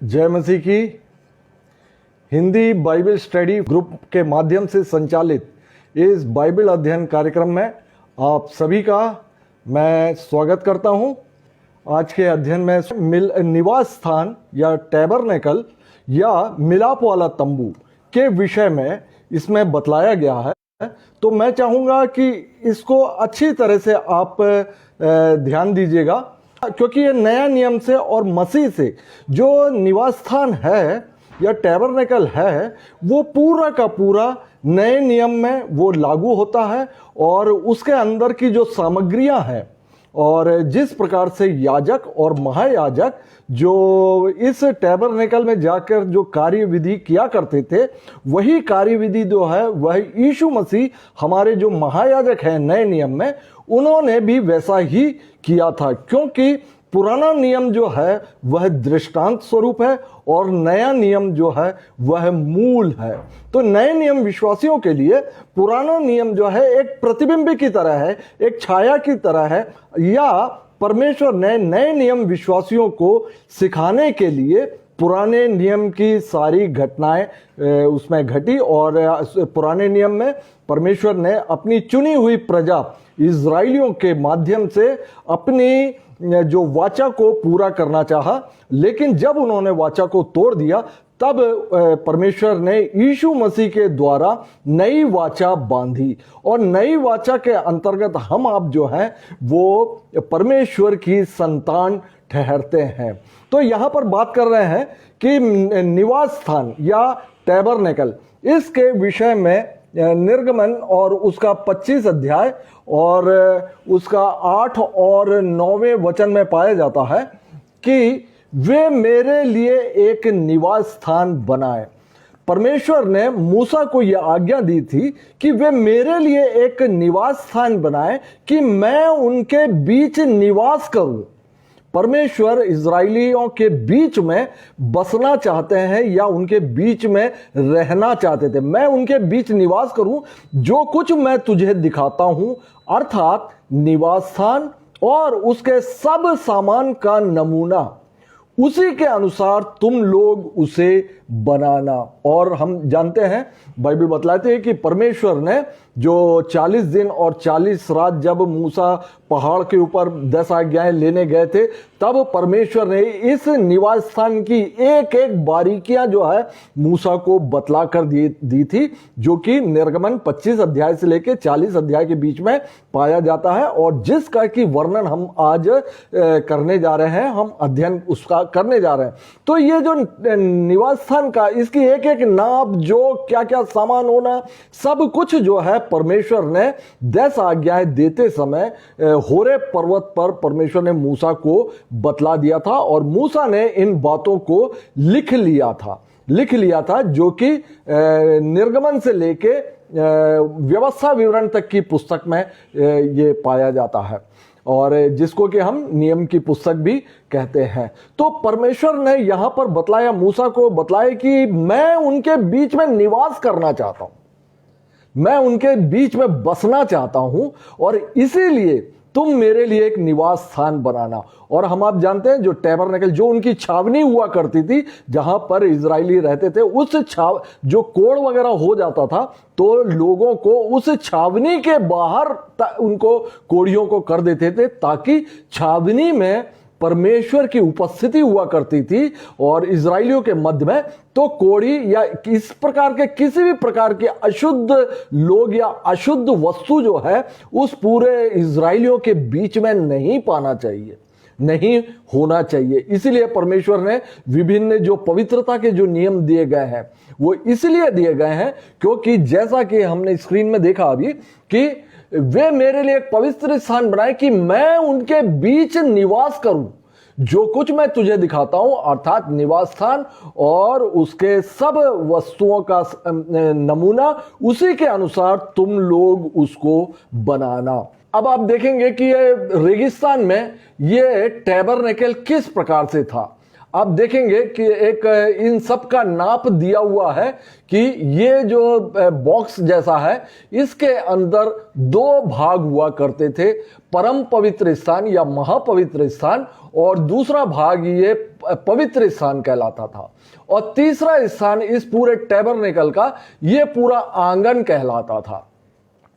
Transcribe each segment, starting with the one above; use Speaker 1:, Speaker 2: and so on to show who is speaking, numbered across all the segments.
Speaker 1: जय मसीह की। Hindi Bible study group के माध्यम से संचालित इस बाइबल अध्ययन कार्यक्रम में आप सभी का मैं स्वागत करता हूं। आज के अध्ययन में निवास स्थान या टैबरनेकल या मिलाप वाला तंबू के विषय में इसमें बतलाया गया है। तो मैं चाहूँगा कि इसको अच्छी तरह से आप ध्यान दीजिएगा, क्योंकि ये नया नियम से और मसीह से जो निवास स्थान है या टैबरनेकल है वो पूरा का पूरा नए नियम में वो लागू होता है। और उसके अंदर की जो सामग्रियां हैं और जिस प्रकार से याजक और महायाजक जो इस टैबरनेकल में जाकर जो कार्यविधि किया करते थे, वही कार्यविधि जो है वह यीशु मसीह हमारे जो महायाजक हैं नए नियम में, उन्होंने भी वैसा ही किया था। क्योंकि पुराना नियम जो है वह दृष्टांत स्वरूप है और नया नियम जो है वह मूल है। तो नए नियम विश्वासियों के लिए पुराना नियम जो है एक प्रतिबिंब की तरह है, एक छाया की तरह है, या परमेश्वर ने नए नियम विश्वासियों को सिखाने के लिए पुराने नियम की सारी घटनाएं उसमें घटी। और पुराने नियम में परमेश्वर ने अपनी चुनी हुई प्रजा इज़राइलियों के माध्यम से अपनी जो वाचा को पूरा करना चाहा, लेकिन जब उन्होंने वाचा को तोड़ दिया तब परमेश्वर ने यीशु मसीह के द्वारा नई वाचा बांधी। और नई वाचा के अंतर्गत हम आप जो हैं वो परमेश्वर की संतान ठहरते हैं। तो यहाँ पर बात कर रहे हैं कि निवास स्थान या टैबरनेकल, इसके विषय में निर्गमन और उसका 25 अध्याय और उसका 8 और 9वें वचन में पाया जाता है कि वे मेरे लिए एक निवास स्थान बनाए। परमेश्वर ने मूसा को यह आज्ञा दी थी कि वे मेरे लिए एक निवास स्थान बनाए कि मैं उनके बीच निवास करूं। परमेश्वर इज़राइलियों के बीच में बसना चाहते हैं या उनके बीच में रहना चाहते थे। मैं उनके बीच निवास करूं, जो कुछ मैं तुझे दिखाता हूं, अर्थात निवास स्थान और उसके सब सामान का नमूना, उसी के अनुसार तुम लोग उसे बनाना। और हम जानते हैं, बाइबल बतलाते हैं कि परमेश्वर ने जो 40 दिन और 40 रात जब मूसा पहाड़ के ऊपर 10 आज्ञाएं लेने गए थे, तब परमेश्वर ने इस निवास स्थान की एक एक बारीकियां जो है मूसा को बतला कर दी थी, जो कि निर्गमन 25 अध्याय से लेकर 40 अध्याय के बीच में पाया जाता है। और जिसका कि वर्णन हम आज करने जा रहे हैं, हम अध्ययन उसका करने जा रहे हैं। तो ये जो निवास स्थान का, इसकी एक एक नाप, जो क्या क्या सामान होना, सब कुछ जो है परमेश्वर ने 10 आज्ञाएं देते समय होरे पर्वत पर परमेश्वर ने मूसा को बतला दिया था। और मूसा ने इन बातों को लिख लिया था, जो कि निर्गमन से लेके व्यवस्था विवरण तक की पुस्तक में ये पाया जाता है, और जिसको कि हम नियम की पुस्तक भी कहते हैं। तो परमेश्वर ने यहां पर बतलाया, मूसा को बतलाया कि मैं उनके बीच में निवास करना चाहता हूं, मैं उनके बीच में बसना चाहता हूं, और इसीलिए तुम मेरे लिए एक निवास स्थान बनाना। और हम आप जानते हैं, जो टैबरनेकल, जो उनकी छावनी हुआ करती थी, जहां पर इजरायली रहते थे, उस जो कोड़ वगैरह हो जाता था तो लोगों को उस छावनी के बाहर उनको कोड़ियों को कर देते थे, ताकि छावनी में परमेश्वर की उपस्थिति हुआ करती थी। और इजरायलियों के मध्य में तो कोड़ी या इस प्रकार के किसी भी प्रकार के अशुद्ध लोग या अशुद्ध वस्तु जो है उस पूरे इजरायलियों के बीच में नहीं पाना चाहिए, नहीं होना चाहिए। इसलिए परमेश्वर ने विभिन्न जो पवित्रता के जो नियम दिए गए हैं वो इसलिए दिए गए हैं क्योंकि जैसा कि हमने स्क्रीन में देखा अभी कि वे मेरे लिए एक पवित्र स्थान बनाए कि मैं उनके बीच निवास करूं। जो कुछ मैं तुझे दिखाता हूं, अर्थात निवास स्थान और उसके सब वस्तुओं का नमूना, उसी के अनुसार तुम लोग उसको बनाना। अब आप देखेंगे कि ये रेगिस्तान में ये टैबरनेकल किस प्रकार से था। आप देखेंगे कि एक इन सब का नाप दिया हुआ है कि ये जो बॉक्स जैसा है इसके अंदर दो भाग हुआ करते थे, परम पवित्र स्थान या महापवित्र स्थान, और दूसरा भाग ये पवित्र स्थान कहलाता था, और तीसरा स्थान इस पूरे टैबरनेकल का ये पूरा आंगन कहलाता था।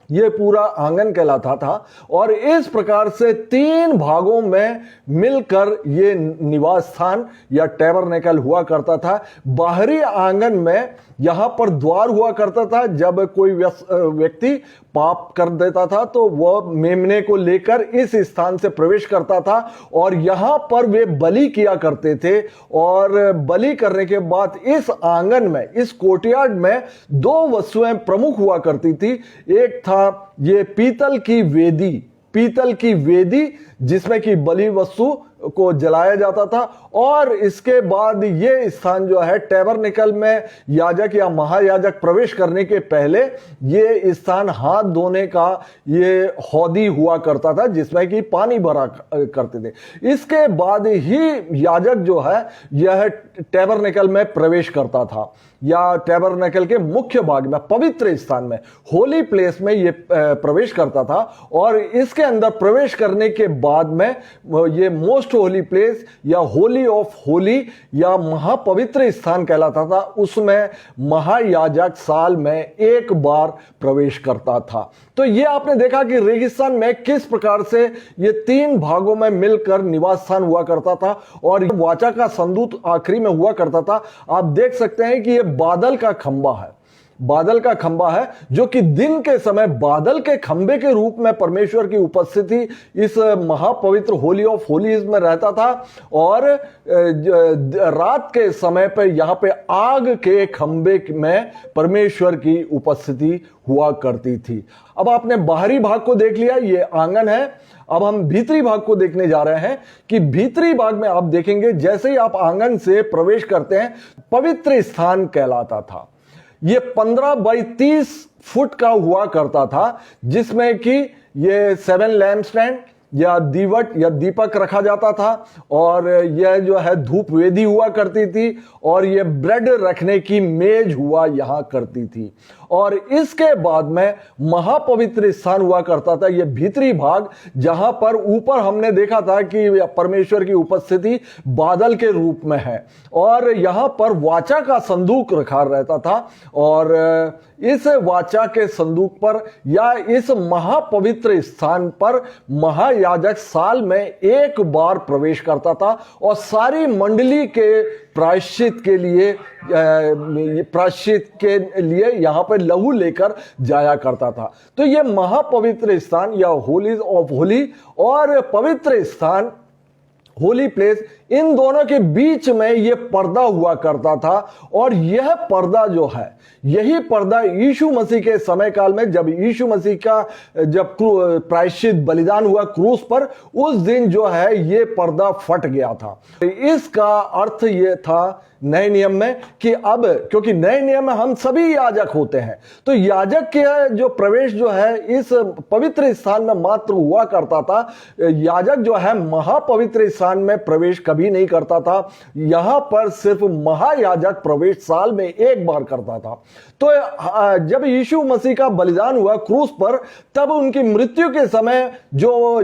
Speaker 1: ये पूरा आंगन कहलाता था, और इस प्रकार से तीन भागों में मिलकर ये निवास स्थान या टैबरनेकल हुआ करता था। बाहरी आंगन में यहां पर द्वार हुआ करता था। जब कोई व्यक्ति पाप कर देता था तो वह मेमने को लेकर इस स्थान से प्रवेश करता था, और यहां पर वे बलि किया करते थे। और बलि करने के बाद इस आंगन में, इस कोर्टयार्ड में दो वस्तुएं प्रमुख हुआ करती थी। एक था ये पीतल की वेदी जिसमें कि बलि वस्तु को जलाया जाता था, और इसके बाद ये स्थान जो है टैबरनेकल में याजक या महायाजक प्रवेश करने के पहले ये स्थान हाथ धोने का ये हौदी हुआ करता था जिसमें कि पानी भरा करते थे। इसके बाद ही याजक जो है यह टैबरनेकल में प्रवेश करता था, या टैबरनेकल के मुख्य भाग में पवित्र स्थान में, होली प्लेस में ये प्रवेश करता था। और इसके अंदर प्रवेश करने के बाद में ये मोस्ट होली प्लेस या होली ऑफ होली या महापवित्र स्थान कहलाता था। उसमें महायाजक साल में एक बार प्रवेश करता था। तो ये आपने देखा कि रेगिस्तान में किस प्रकार से ये तीन भागों में मिलकर निवास स्थान हुआ करता था, और वाचा का संदूत आखिरी में हुआ करता था। आप देख सकते हैं कि ये बादल का खंबा है, बादल का खंबा है, जो कि दिन के समय बादल के खंबे के रूप में परमेश्वर की उपस्थिति इस महापवित्र होली ऑफ होलीज में रहता था, और रात के समय पे यहां पे आग के खंबे में परमेश्वर की उपस्थिति हुआ करती थी। अब आपने बाहरी भाग को देख लिया, ये आंगन है। अब हम भीतरी भाग को देखने जा रहे हैं कि भीतरी भाग में आप देखेंगे जैसे ही आप आंगन से प्रवेश करते हैं, पवित्र स्थान कहलाता था। ये 15 बाई 30 फुट का हुआ करता था, जिसमें कि ये 7 लैम्प स्टैंड या दीवट या दीपक रखा जाता था, और यह जो है धूप वेदी हुआ करती थी, और यह ब्रेड रखने की मेज हुआ यहां करती थी। और इसके बाद में महापवित्र स्थान हुआ करता था, यह भीतरी भाग, जहां पर ऊपर हमने देखा था कि परमेश्वर की उपस्थिति बादल के रूप में है, और यहां पर वाचा का संदूक रखा रहता था। और इस वाचा के संदूक पर या इस महापवित्र स्थान पर महायाजक साल में एक बार प्रवेश करता था, और सारी मंडली के प्रायश्चित के लिए यहां पर लहू लेकर जाया करता था। तो यह महापवित्र स्थान या होली ऑफ होली और पवित्र स्थान होली प्लेस, इन दोनों के बीच में यह पर्दा हुआ करता था। और यह पर्दा जो है, यही पर्दा यीशु मसीह के समय काल में, जब यीशु मसीह का जब प्रायश्चित बलिदान हुआ क्रूस पर, उस दिन जो है यह पर्दा फट गया था। इसका अर्थ यह था नए नियम में कि अब क्योंकि नए नियम में हम सभी याजक होते हैं, तो याजक के जो प्रवेश जो है इस पवित्र स्थान में मात्र हुआ करता था। याजक जो है महापवित्र स्थान में प्रवेश कभी नहीं करता था। यहां पर सिर्फ महायाजक प्रवेश साल में एक बार करता था। तो जब यीशु मसीह का बलिदान हुआ क्रूस पर, तब उनकी मृत्यु के समय जो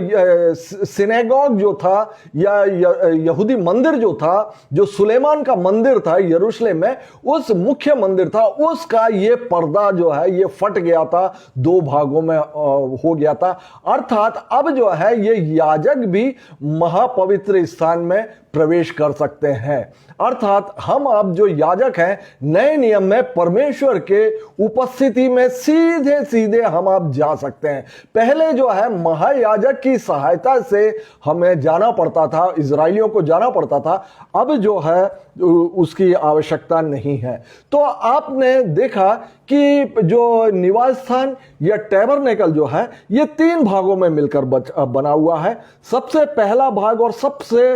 Speaker 1: सिनेगॉग जो था या यहूदी मंदिर जो था, जो सुलेमान का मंदिर था यरूशलेम में, उस मुख्य मंदिर था, उसका ये पर्दा जो है ये फट गया था, दो भागों में हो गया था। अर्थात अब जो है ये याजक भी महापवित्र स्थान में प्रवेश कर सकते हैं। अर्थात हम अब जो याजक हैं नए नियम में परमेश्वर के उपस्थिति में सीधे सीधे हम अब जा सकते हैं। पहले जो है महायाजक की सहायता से हमें जाना पड़ता था, इजराइलियों को जाना पड़ता था। अब जो है उसकी आवश्यकता नहीं है। तो आपने देखा कि जो निवास स्थान या टैबरनेकल जो है ये तीन भागों में मिलकर बना हुआ है। सबसे पहला भाग और सबसे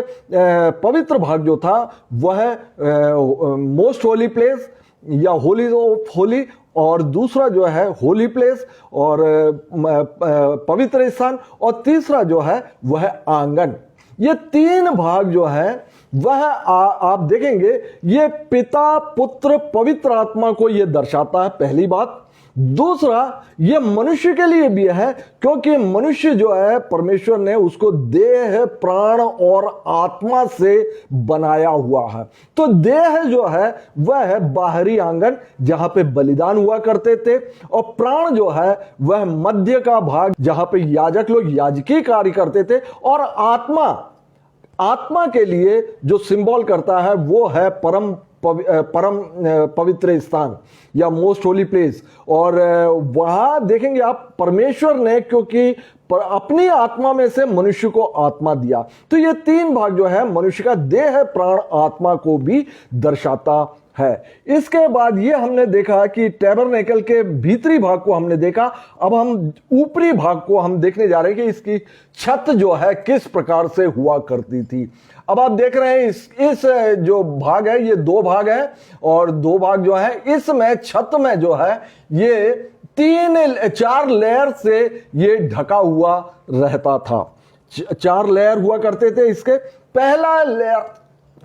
Speaker 1: पवित्र भाग जो था वह मोस्ट होली प्लेस या होली ऑफ होली, और दूसरा जो है होली प्लेस और पवित्र स्थान, और तीसरा जो है वह आंगन। ये तीन भाग जो है वह आप देखेंगे ये पिता पुत्र पवित्र आत्मा को ये दर्शाता है, पहली बात। दूसरा, ये मनुष्य के लिए भी है, क्योंकि मनुष्य जो है परमेश्वर ने उसको देह प्राण और आत्मा से बनाया हुआ है। तो देह जो है वह है बाहरी आंगन जहां पे बलिदान हुआ करते थे, और प्राण जो है वह मध्य का भाग जहां पे याजक लोग याजकी कार्य करते थे, और आत्मा के लिए जो सिंबल करता है वो है परम पवित्र स्थान या मोस्ट होली प्लेस। और वहां देखेंगे आप परमेश्वर ने क्योंकि अपनी आत्मा में से मनुष्य को आत्मा दिया, तो ये तीन भाग जो है मनुष्य का देह प्राण आत्मा को भी दर्शाता है। इसके बाद ये हमने देखा कि टैबरनेकल के भीतरी भाग को हमने देखा। अब हम ऊपरी भाग को हम देखने जा रहे हैं कि इसकी छत जो है किस प्रकार से हुआ करती थी। अब आप देख रहे हैं इस जो भाग है ये दो भाग है, और दो भाग जो है इसमें छत में जो है ये 4 लेयर से ये ढका हुआ रहता था। 4 लेयर हुआ करते थे इसके। पहला लेयर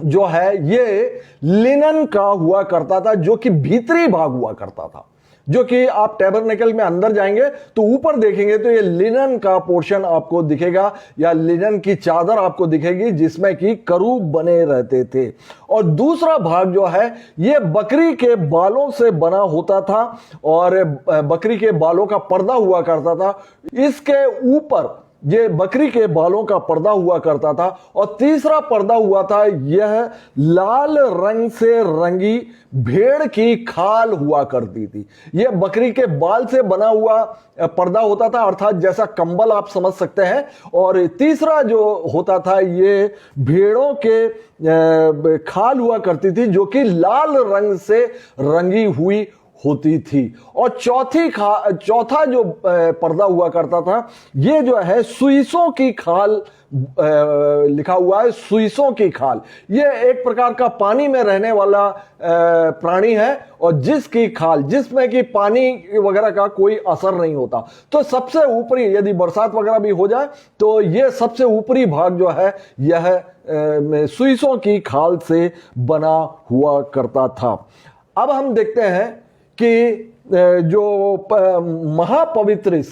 Speaker 1: जो है ये लिनन का हुआ करता था, जो कि भीतरी भाग हुआ करता था, जो कि आप टैबरनेकल में अंदर जाएंगे तो ऊपर देखेंगे तो ये लिनन का पोर्शन आपको दिखेगा, या लिनन की चादर आपको दिखेगी जिसमें कि करूब बने रहते थे। और दूसरा भाग जो है ये बकरी के बालों से बना होता था, और बकरी के बालों का पर्दा हुआ करता था। इसके ऊपर ये बकरी के बालों का पर्दा हुआ करता था। और तीसरा पर्दा हुआ था यह लाल रंग से रंगी भेड़ की खाल हुआ करती थी। यह बकरी के बाल से बना हुआ पर्दा होता था, अर्थात जैसा कंबल आप समझ सकते हैं। और तीसरा जो होता था ये भेड़ों के खाल हुआ करती थी, जो कि लाल रंग से रंगी हुई होती थी। और चौथा जो पर्दा हुआ करता था ये जो है सुइसों की खाल लिखा हुआ है। सुइसों की खाल ये एक प्रकार का पानी में रहने वाला प्राणी है, और जिसकी खाल जिसमें कि पानी वगैरह का कोई असर नहीं होता। तो सबसे ऊपरी यदि बरसात वगैरह भी हो जाए तो ये सबसे ऊपरी भाग जो है यह सुइसों की खाल से बना हुआ करता था। अब हम देखते हैं कि जो महापवित्र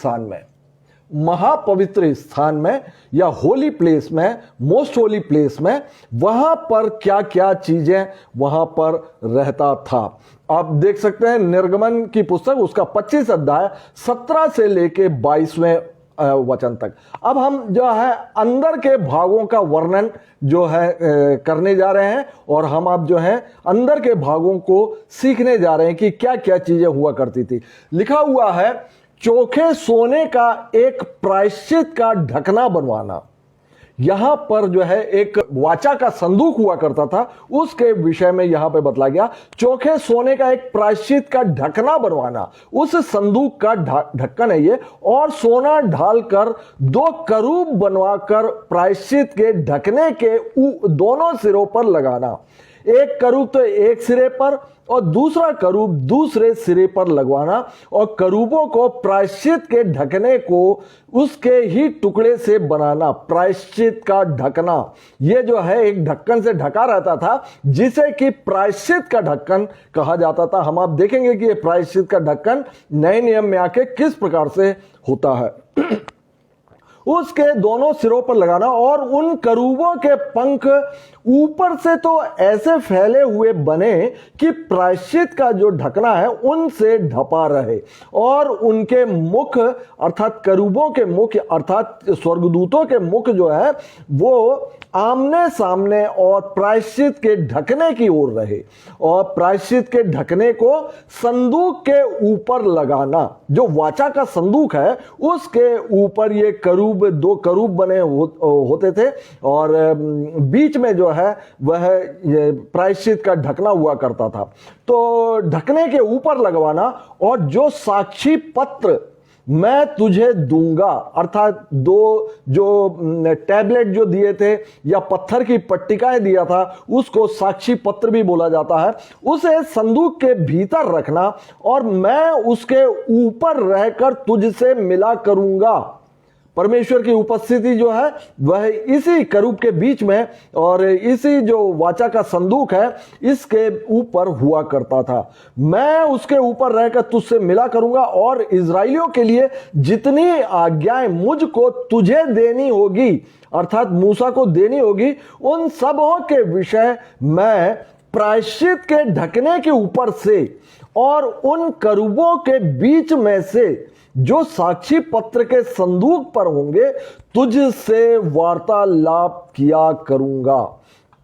Speaker 1: स्थान में या होली प्लेस में, मोस्ट होली प्लेस में, वहां पर क्या क्या चीजें वहां पर रहता था। आप देख सकते हैं निर्गमन की पुस्तक उसका 25 अध्याय 17 से लेके 22वें वचन तक। अब हम जो है अंदर के भागों का वर्णन जो है करने जा रहे हैं, और हम अब जो है अंदर के भागों को सीखने जा रहे हैं कि क्या क्या चीजें हुआ करती थी। लिखा हुआ है चोखे सोने का एक प्रायश्चित का ढकना बनवाना। यहां पर जो है एक वाचा का संदूक हुआ करता था, उसके विषय में यहां पे बतला गया। चोखे सोने का एक प्रायश्चित का ढकना बनवाना, उस संदूक का ढक्कन है ये, और सोना ढालकर 2 करूब बनवाकर प्रायश्चित के ढकने के दोनों सिरों पर लगाना। एक करूब तो एक सिरे पर और दूसरा करूब दूसरे सिरे पर लगवाना, और करूबों को प्रायश्चित के ढकने को उसके ही टुकड़े से बनाना। प्रायश्चित का ढकना ये जो है एक ढक्कन से ढका रहता था, जिसे कि प्रायश्चित का ढक्कन कहा जाता था। हम आप देखेंगे कि ये प्रायश्चित का ढक्कन नए नियम में आके किस प्रकार से होता है। उसके दोनों सिरों पर लगाना, और उन करूबों के पंख ऊपर से तो ऐसे फैले हुए बने कि प्रायश्चित का जो ढकना है उनसे ढपा रहे, और उनके मुख अर्थात करूबों के मुख अर्थात स्वर्गदूतों के मुख जो है वो आमने सामने और प्रायश्चित के ढकने की ओर रहे। और प्रायश्चित के ढकने को संदूक के ऊपर लगाना। जो वाचा का संदूक है उसके ऊपर ये करूब 2 करूब बने होते थे, और बीच में जो है वह प्रायश्चित का ढकना हुआ करता था। तो ढकने के ऊपर लगवाना, और जो साक्षी पत्र मैं तुझे दूंगा, अर्थात 2 जो टैबलेट जो दिए थे या पत्थर की पट्टिकाएं दिया था उसको साक्षी पत्र भी बोला जाता है, उसे संदूक के भीतर रखना, और मैं उसके ऊपर रहकर तुझसे मिला करूंगा। परमेश्वर की उपस्थिति जो है वह इसी करूब के बीच में और इसी जो वाचा का संदूक है इसके ऊपर हुआ करता था। मैं उसके ऊपर रहकर तुझसे मिला करूंगा और इजराइलियों के लिए जितनी आज्ञाएं मुझको तुझे देनी होगी, अर्थात मूसा को देनी होगी, उन सबों के विषय मैं प्रायश्चित के ढकने के ऊपर से और उन करूबों के बीच में से जो साक्षी पत्र के संदूक पर होंगे तुझसे वार्तालाप किया करूंगा।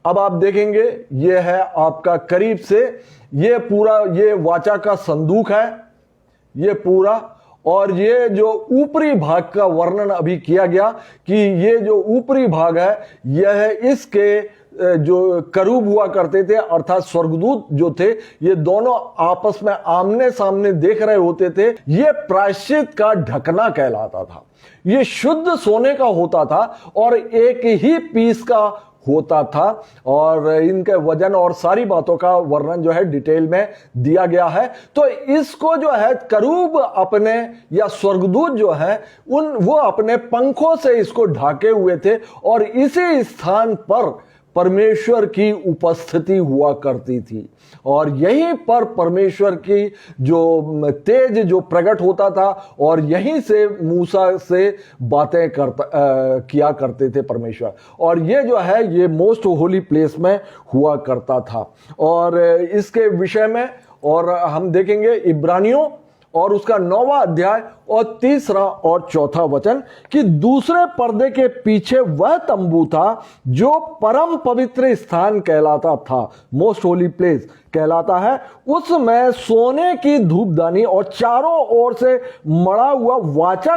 Speaker 1: अब आप देखेंगे यह है आपका करीब से ये पूरा ये वाचा का संदूक है, ये पूरा, और ये जो ऊपरी भाग का वर्णन अभी किया गया कि ये जो ऊपरी भाग है यह इसके जो करूब हुआ करते थे अर्थात स्वर्गदूत जो थे ये दोनों आपस में आमने सामने देख रहे होते थे। ये प्रायश्चित का ढकना कहलाता था। ये शुद्ध सोने का होता था और एक ही पीस का होता था और इनके वजन और सारी बातों का वर्णन जो है डिटेल में दिया गया है। तो इसको जो है करूब अपने या स्वर्गदूत जो है वो अपने पंखों से इसको ढाके हुए थे और इसी स्थान पर परमेश्वर की उपस्थिति हुआ करती थी और यहीं पर परमेश्वर की जो तेज जो प्रकट होता था और यहीं से मूसा से बातें किया करते थे परमेश्वर, और ये जो है ये मोस्ट होली प्लेस में हुआ करता था। और इसके विषय में और हम देखेंगे इब्रानियों और उसका 9वां अध्याय और 3रा और 4था वचन कि दूसरे पर्दे के पीछे वह तंबू था जो परम पवित्र स्थान कहलाता था, मोस्ट होली प्लेस कहलाता है। उसमें सोने की धूपदानी और चारों ओर से मड़ा हुआ वाचा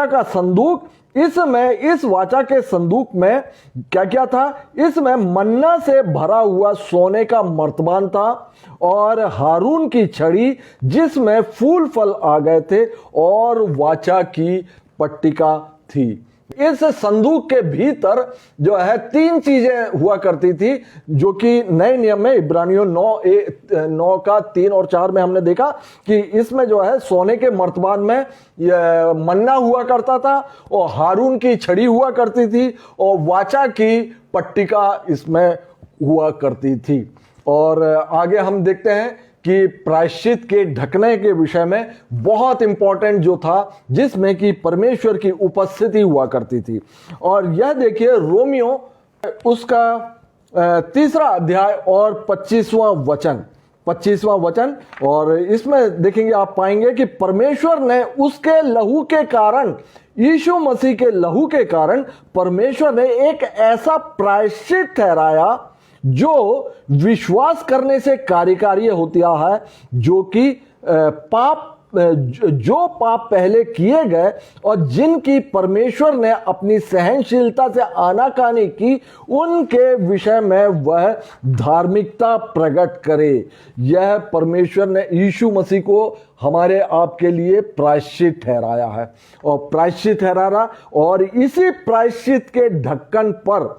Speaker 1: का संदूक इसमें इस वाचा के संदूक में क्या क्या था, इसमें मन्ना से भरा हुआ सोने का मर्तबान था और हारून की छड़ी जिसमें फूल फल आ गए थे और वाचा की पट्टिका थी। इस संदूक के भीतर जो है 3 चीजें हुआ करती थी जो कि नए नियम में इब्रानियों 9 का 3 और 4 में हमने देखा कि इसमें जो है सोने के मर्तबान में मन्ना हुआ करता था और हारून की छड़ी हुआ करती थी और वाचा की पट्टिका इसमें हुआ करती थी। और आगे हम देखते हैं कि प्रायश्चित के ढकने के विषय में बहुत इंपॉर्टेंट जो था जिसमें कि परमेश्वर की उपस्थिति हुआ करती थी। और यह देखिए रोमियो उसका 3रा अध्याय और 25वां वचन, और इसमें देखेंगे आप पाएंगे कि परमेश्वर ने उसके लहू के कारण, यीशु मसीह के लहू के कारण परमेश्वर ने एक ऐसा प्रायश्चित ठहराया जो विश्वास करने से कार्यकारी होता है, जो कि जो पाप पहले किए गए और जिनकी परमेश्वर ने अपनी सहनशीलता से आनाकानी की उनके विषय में वह धार्मिकता प्रकट करे। यह परमेश्वर ने यीशु मसीह को हमारे आपके लिए प्रायश्चित ठहराया है और प्रायश्चित ठहराया, और इसी प्रायश्चित के ढक्कन पर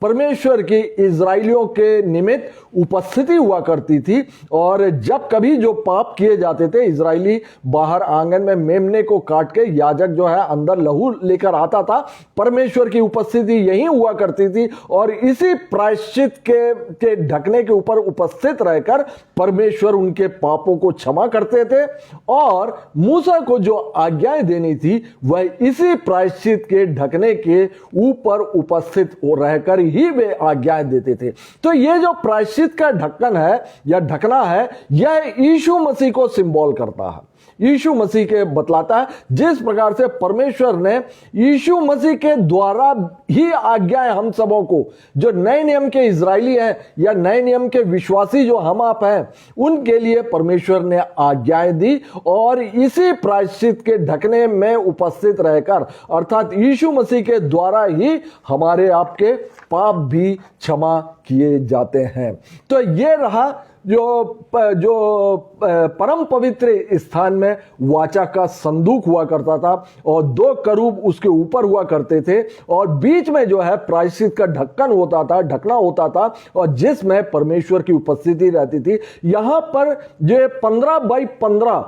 Speaker 1: परमेश्वर की इजराइलियों के निमित्त उपस्थिति हुआ करती थी। और जब कभी जो पाप किए जाते थे इजराइली बाहर आंगन में मेमने को काट के याजक जो है अंदर लहू लेकर आता था, परमेश्वर की उपस्थिति यहीं हुआ करती थी और इसी प्रायश्चित के ढकने के ऊपर उपस्थित रहकर परमेश्वर उनके पापों को क्षमा करते थे और मूसा को जो आज्ञाएं देनी थी वह इसी प्रायश्चित के ढकने के ऊपर उपस्थित रहकर ही वे आज्ञाएं देते थे। तो ये जो प्रायश्चित का ढक्कन है या ढकना है यह यीशु मसीह को सिंबल करता है, यीशु मसीह के बतलाता है। जिस प्रकार से परमेश्वर ने यीशु मसीह के द्वारा ही आज्ञाएं हम सबों को, जो नए नियम के इजरायली हैं या नए नियम के विश्वासी जो हम आप हैं, उनके लिए परमेश्वर ने आज्ञाएं दी और इसी प्रायश्चित के ढकने में उपस्थित रहकर अर्थात यीशु मसीह के द्वारा ही हमारे आपके पाप भी क्षमा किए जाते हैं। तो ये रहा जो परम पवित्र स्थान में वाचा का संदूक हुआ करता था और 2 करूब उसके ऊपर हुआ करते थे और बीच में जो है प्रायश्चित का ढक्कन होता था, ढकना होता था और जिसमें परमेश्वर की उपस्थिति रहती थी। यहां पर ये 15 बाई 15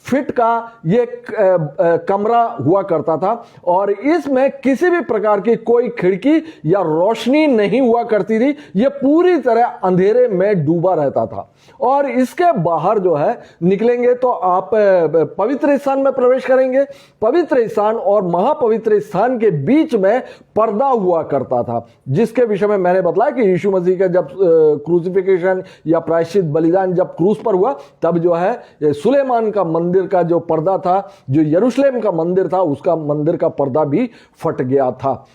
Speaker 1: फीट का ये कमरा हुआ करता था और इसमें किसी भी प्रकार की कोई खिड़की या रोशनी नहीं हुआ करती थी। ये पूरी तरह अंधेरे में डूबा रहता था और इसके बाहर जो है निकलेंगे तो आप पवित्र स्थान में प्रवेश करेंगे। पवित्र स्थान और महापवित्र स्थान के बीच में पर्दा हुआ करता था, जिसके विषय में मैंने बताया कि यीशु मसीह का जब क्रूसिफिकेशन या प्रायश्चित बलिदान जब क्रूस पर हुआ, तब जो है सुलेमान का मंदिर का जो पर्दा था, जो यरूशलेम का मंदिर था, उसका मंदिर का पर्दा भी फट गया था।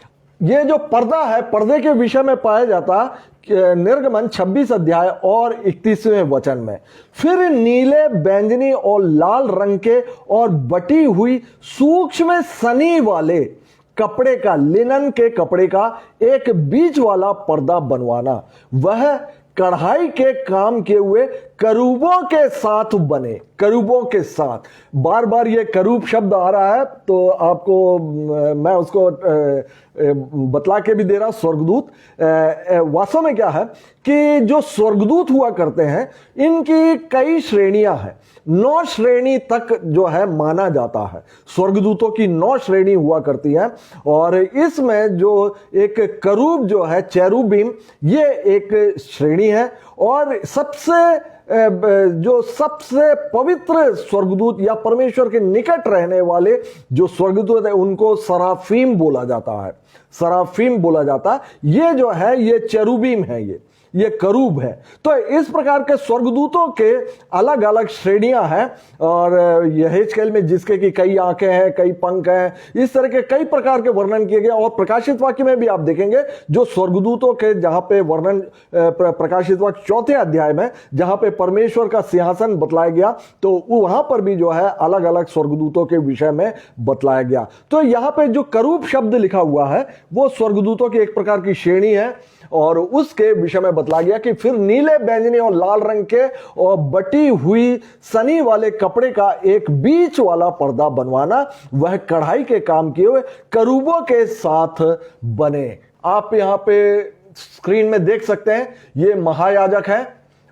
Speaker 1: ये जो पर्दा है, पर्दे के विषय में पाया जाता निर्गमन 26 अध्याय और 31वें वचन में। फिर नीले, बैंगनी और लाल रंग के और बटी हुई सूक्ष्म सनी वाले कपड़े का, लिनन के कपड़े का एक बीच वाला पर्दा बनवाना। वह कढ़ाई के काम किए हुए करूबों के साथ बने। करूबों के साथ, बार बार ये करूब शब्द आ रहा है, तो आपको मैं उसको बतला के भी दे रहा। स्वर्गदूत वास्तव में क्या है कि जो स्वर्गदूत हुआ करते हैं, इनकी कई श्रेणियां हैं। 9 श्रेणी तक जो है माना जाता है। स्वर्गदूतों की 9 श्रेणी हुआ करती है और इसमें जो एक करूब जो है, चेरुबीम, ये एक श्रेणी है। और सबसे पवित्र स्वर्गदूत या परमेश्वर के निकट रहने वाले जो स्वर्गदूत है, उनको सराफीम बोला जाता है। सराफीम बोला जाता है। ये जो है, ये चेरुबीम है, ये करूब है। तो इस प्रकार के स्वर्गदूतों के अलग अलग श्रेणियां हैं और यहेजकेल में जिसके की कई आंखें हैं, कई पंख हैं, इस तरह के कई प्रकार के वर्णन किए गए। और प्रकाशित वाक्य में भी आप देखेंगे जो स्वर्गदूतों के जहां पे वर्णन, प्रकाशित वाक्य 4 अध्याय में जहां पे परमेश्वर का सिंहासन बतलाया गया, तो वहां पर भी जो है अलग अलग स्वर्गदूतों के विषय में बतलाया गया। तो यहां पे जो करूब शब्द लिखा हुआ है वो स्वर्गदूतों की एक प्रकार की श्रेणी है और उसके विषय में बतला गया कि फिर नीले, बैंगनी और लाल रंग के और बटी हुई सनी वाले कपड़े का एक बीच वाला पर्दा बनवाना। वह कढ़ाई के काम किए हुए करूबों के साथ बने। आप यहां पे स्क्रीन में देख सकते हैं, ये महायाजक है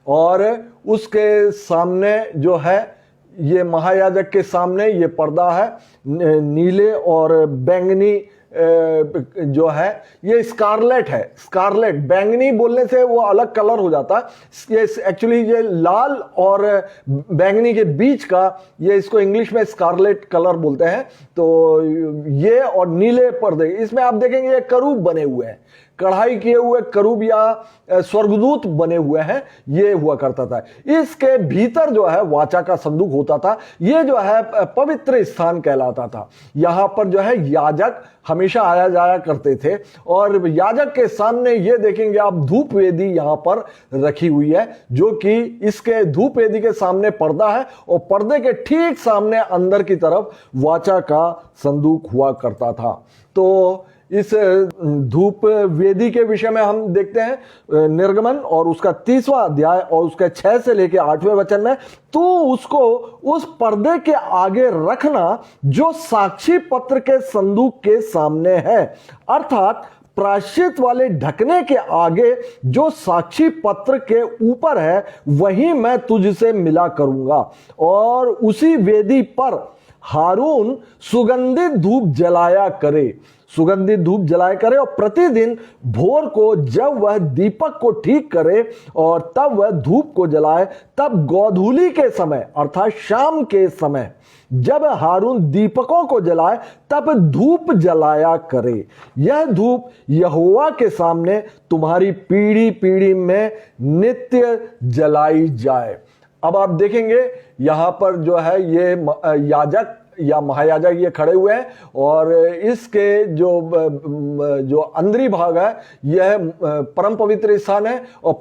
Speaker 1: और उसके सामने जो है, ये महायाजक के सामने ये पर्दा है, नीले और बैंगनी जो है, ये स्कारलेट है। स्कारलेट, बैंगनी बोलने से वो अलग कलर हो जाता है। ये एक्चुअली ये लाल और बैंगनी के बीच का, ये इसको इंग्लिश में स्कारलेट कलर बोलते हैं। तो ये और नीले पर्दे, इसमें आप देखेंगे ये करूब बने हुए हैं, कढ़ाई किए हुए करूब या स्वर्गदूत बने हुए हैं, ये हुआ करता था। इसके भीतर जो है वाचा का संदूक होता था। ये जो है पवित्र स्थान कहलाता था। यहां पर जो है याजक हमेशा आया जाया करते थे और याजक के सामने ये देखेंगे आप धूप वेदी यहां पर रखी हुई है, जो कि इसके धूप वेदी के सामने पर्दा है और पर्दे के ठीक सामने अंदर की तरफ वाचा का संदूक हुआ करता था। तो इस धूप वेदी के विषय में हम देखते हैं निर्गमन और उसका 30वां अध्याय और उसके 6 से लेकर 8वें वचन में। तो उसको उस पर्दे के आगे रखना जो साक्षी पत्र के संदूक के सामने है, अर्थात प्रायश्चित वाले ढकने के आगे जो साक्षी पत्र के ऊपर है, वही मैं तुझसे मिला करूंगा। और उसी वेदी पर हारून सुगंधित धूप जलाया करे, सुगंधित धूप जलाया करे और प्रतिदिन भोर को जब वह दीपक को ठीक करे और तब वह धूप को जलाए, तब गोधूली के समय अर्थात शाम के समय जब हारून दीपकों को जलाए, तब धूप जलाया करे। यह धूप यहोवा के सामने तुम्हारी पीढ़ी पीढ़ी में नित्य जलाई जाए। अब आप देखेंगे यहां पर जो है ये याजक या महायाजक ये खड़े हुए हैं और इसके जो अंदरी भाग है यह परम पवित्र स्थान है और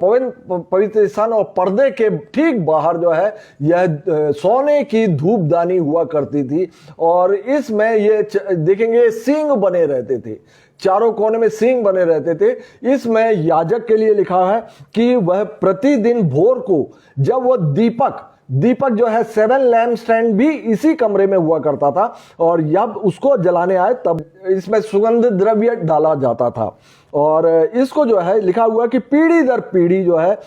Speaker 1: पवित्र स्थान और पर्दे के ठीक बाहर जो है यह सोने की धूपदानी हुआ करती थी और इसमें ये देखेंगे सींग बने रहते थे, चारों कोने में सींग बने रहते थे। इसमें याजक के लिए लिखा है कि वह प्रतिदिन भोर को जब वह दीपक दीपक जो है 7 लैम्प स्टैंड भी इसी कमरे में हुआ करता था, और जब उसको जलाने आए तब इसमें सुगंध द्रव्य डाला जाता था। और इसको जो है लिखा हुआ कि पीढ़ी दर पीढ़ी जो है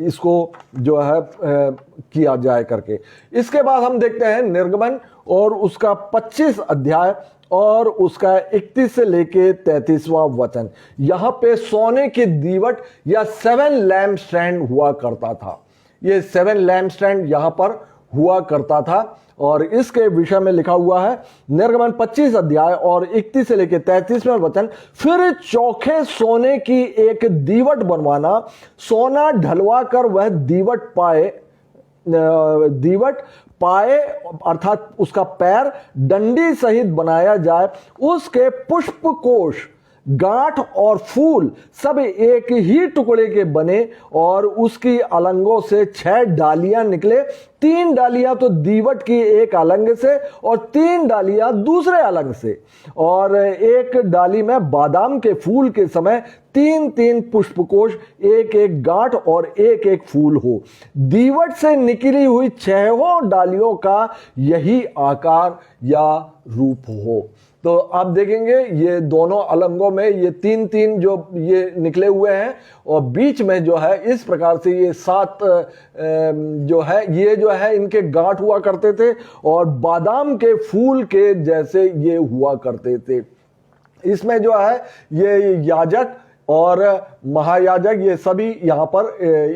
Speaker 1: इसको जो है किया जाए करके। इसके बाद हम देखते हैं निर्गमन और उसका 25 अध्याय और उसका 31 से लेके 33वां वचन। यहां पे सोने के दीवट या 7 लैम्प स्टैंड हुआ करता था। ये 7 लैम्प स्टैंड यहां पर हुआ करता था, और इसके विषय में लिखा हुआ है निर्गमन 25 अध्याय और 31 से लेकर 33वें वचन। फिर चौखे सोने की एक दीवट बनवाना, सोना ढलवा कर वह दीवट पाए अर्थात उसका पैर डंडी सहित बनाया जाए। उसके पुष्प कोश, गांठ और फूल सब एक ही टुकड़े के बने, और उसकी अलंगों से 6 डालियां निकले। 3 डालियां तो दीवट की एक अलंग से और 3 डालियां दूसरे अलंग से, और एक डाली में बादाम के फूल के समय 3-3 पुष्पकोश, एक एक गांठ और एक एक फूल हो। दीवट से निकली हुई 6 डालियों का यही आकार या रूप हो। तो आप देखेंगे ये दोनों अलंगों में ये 3-3 जो ये निकले हुए हैं, और बीच में जो है इस प्रकार से ये 7 जो है ये जो है इनके गांठ हुआ करते थे, और बादाम के फूल के जैसे ये हुआ करते थे। इसमें जो है ये याजक और महायाजक ये सभी यहां पर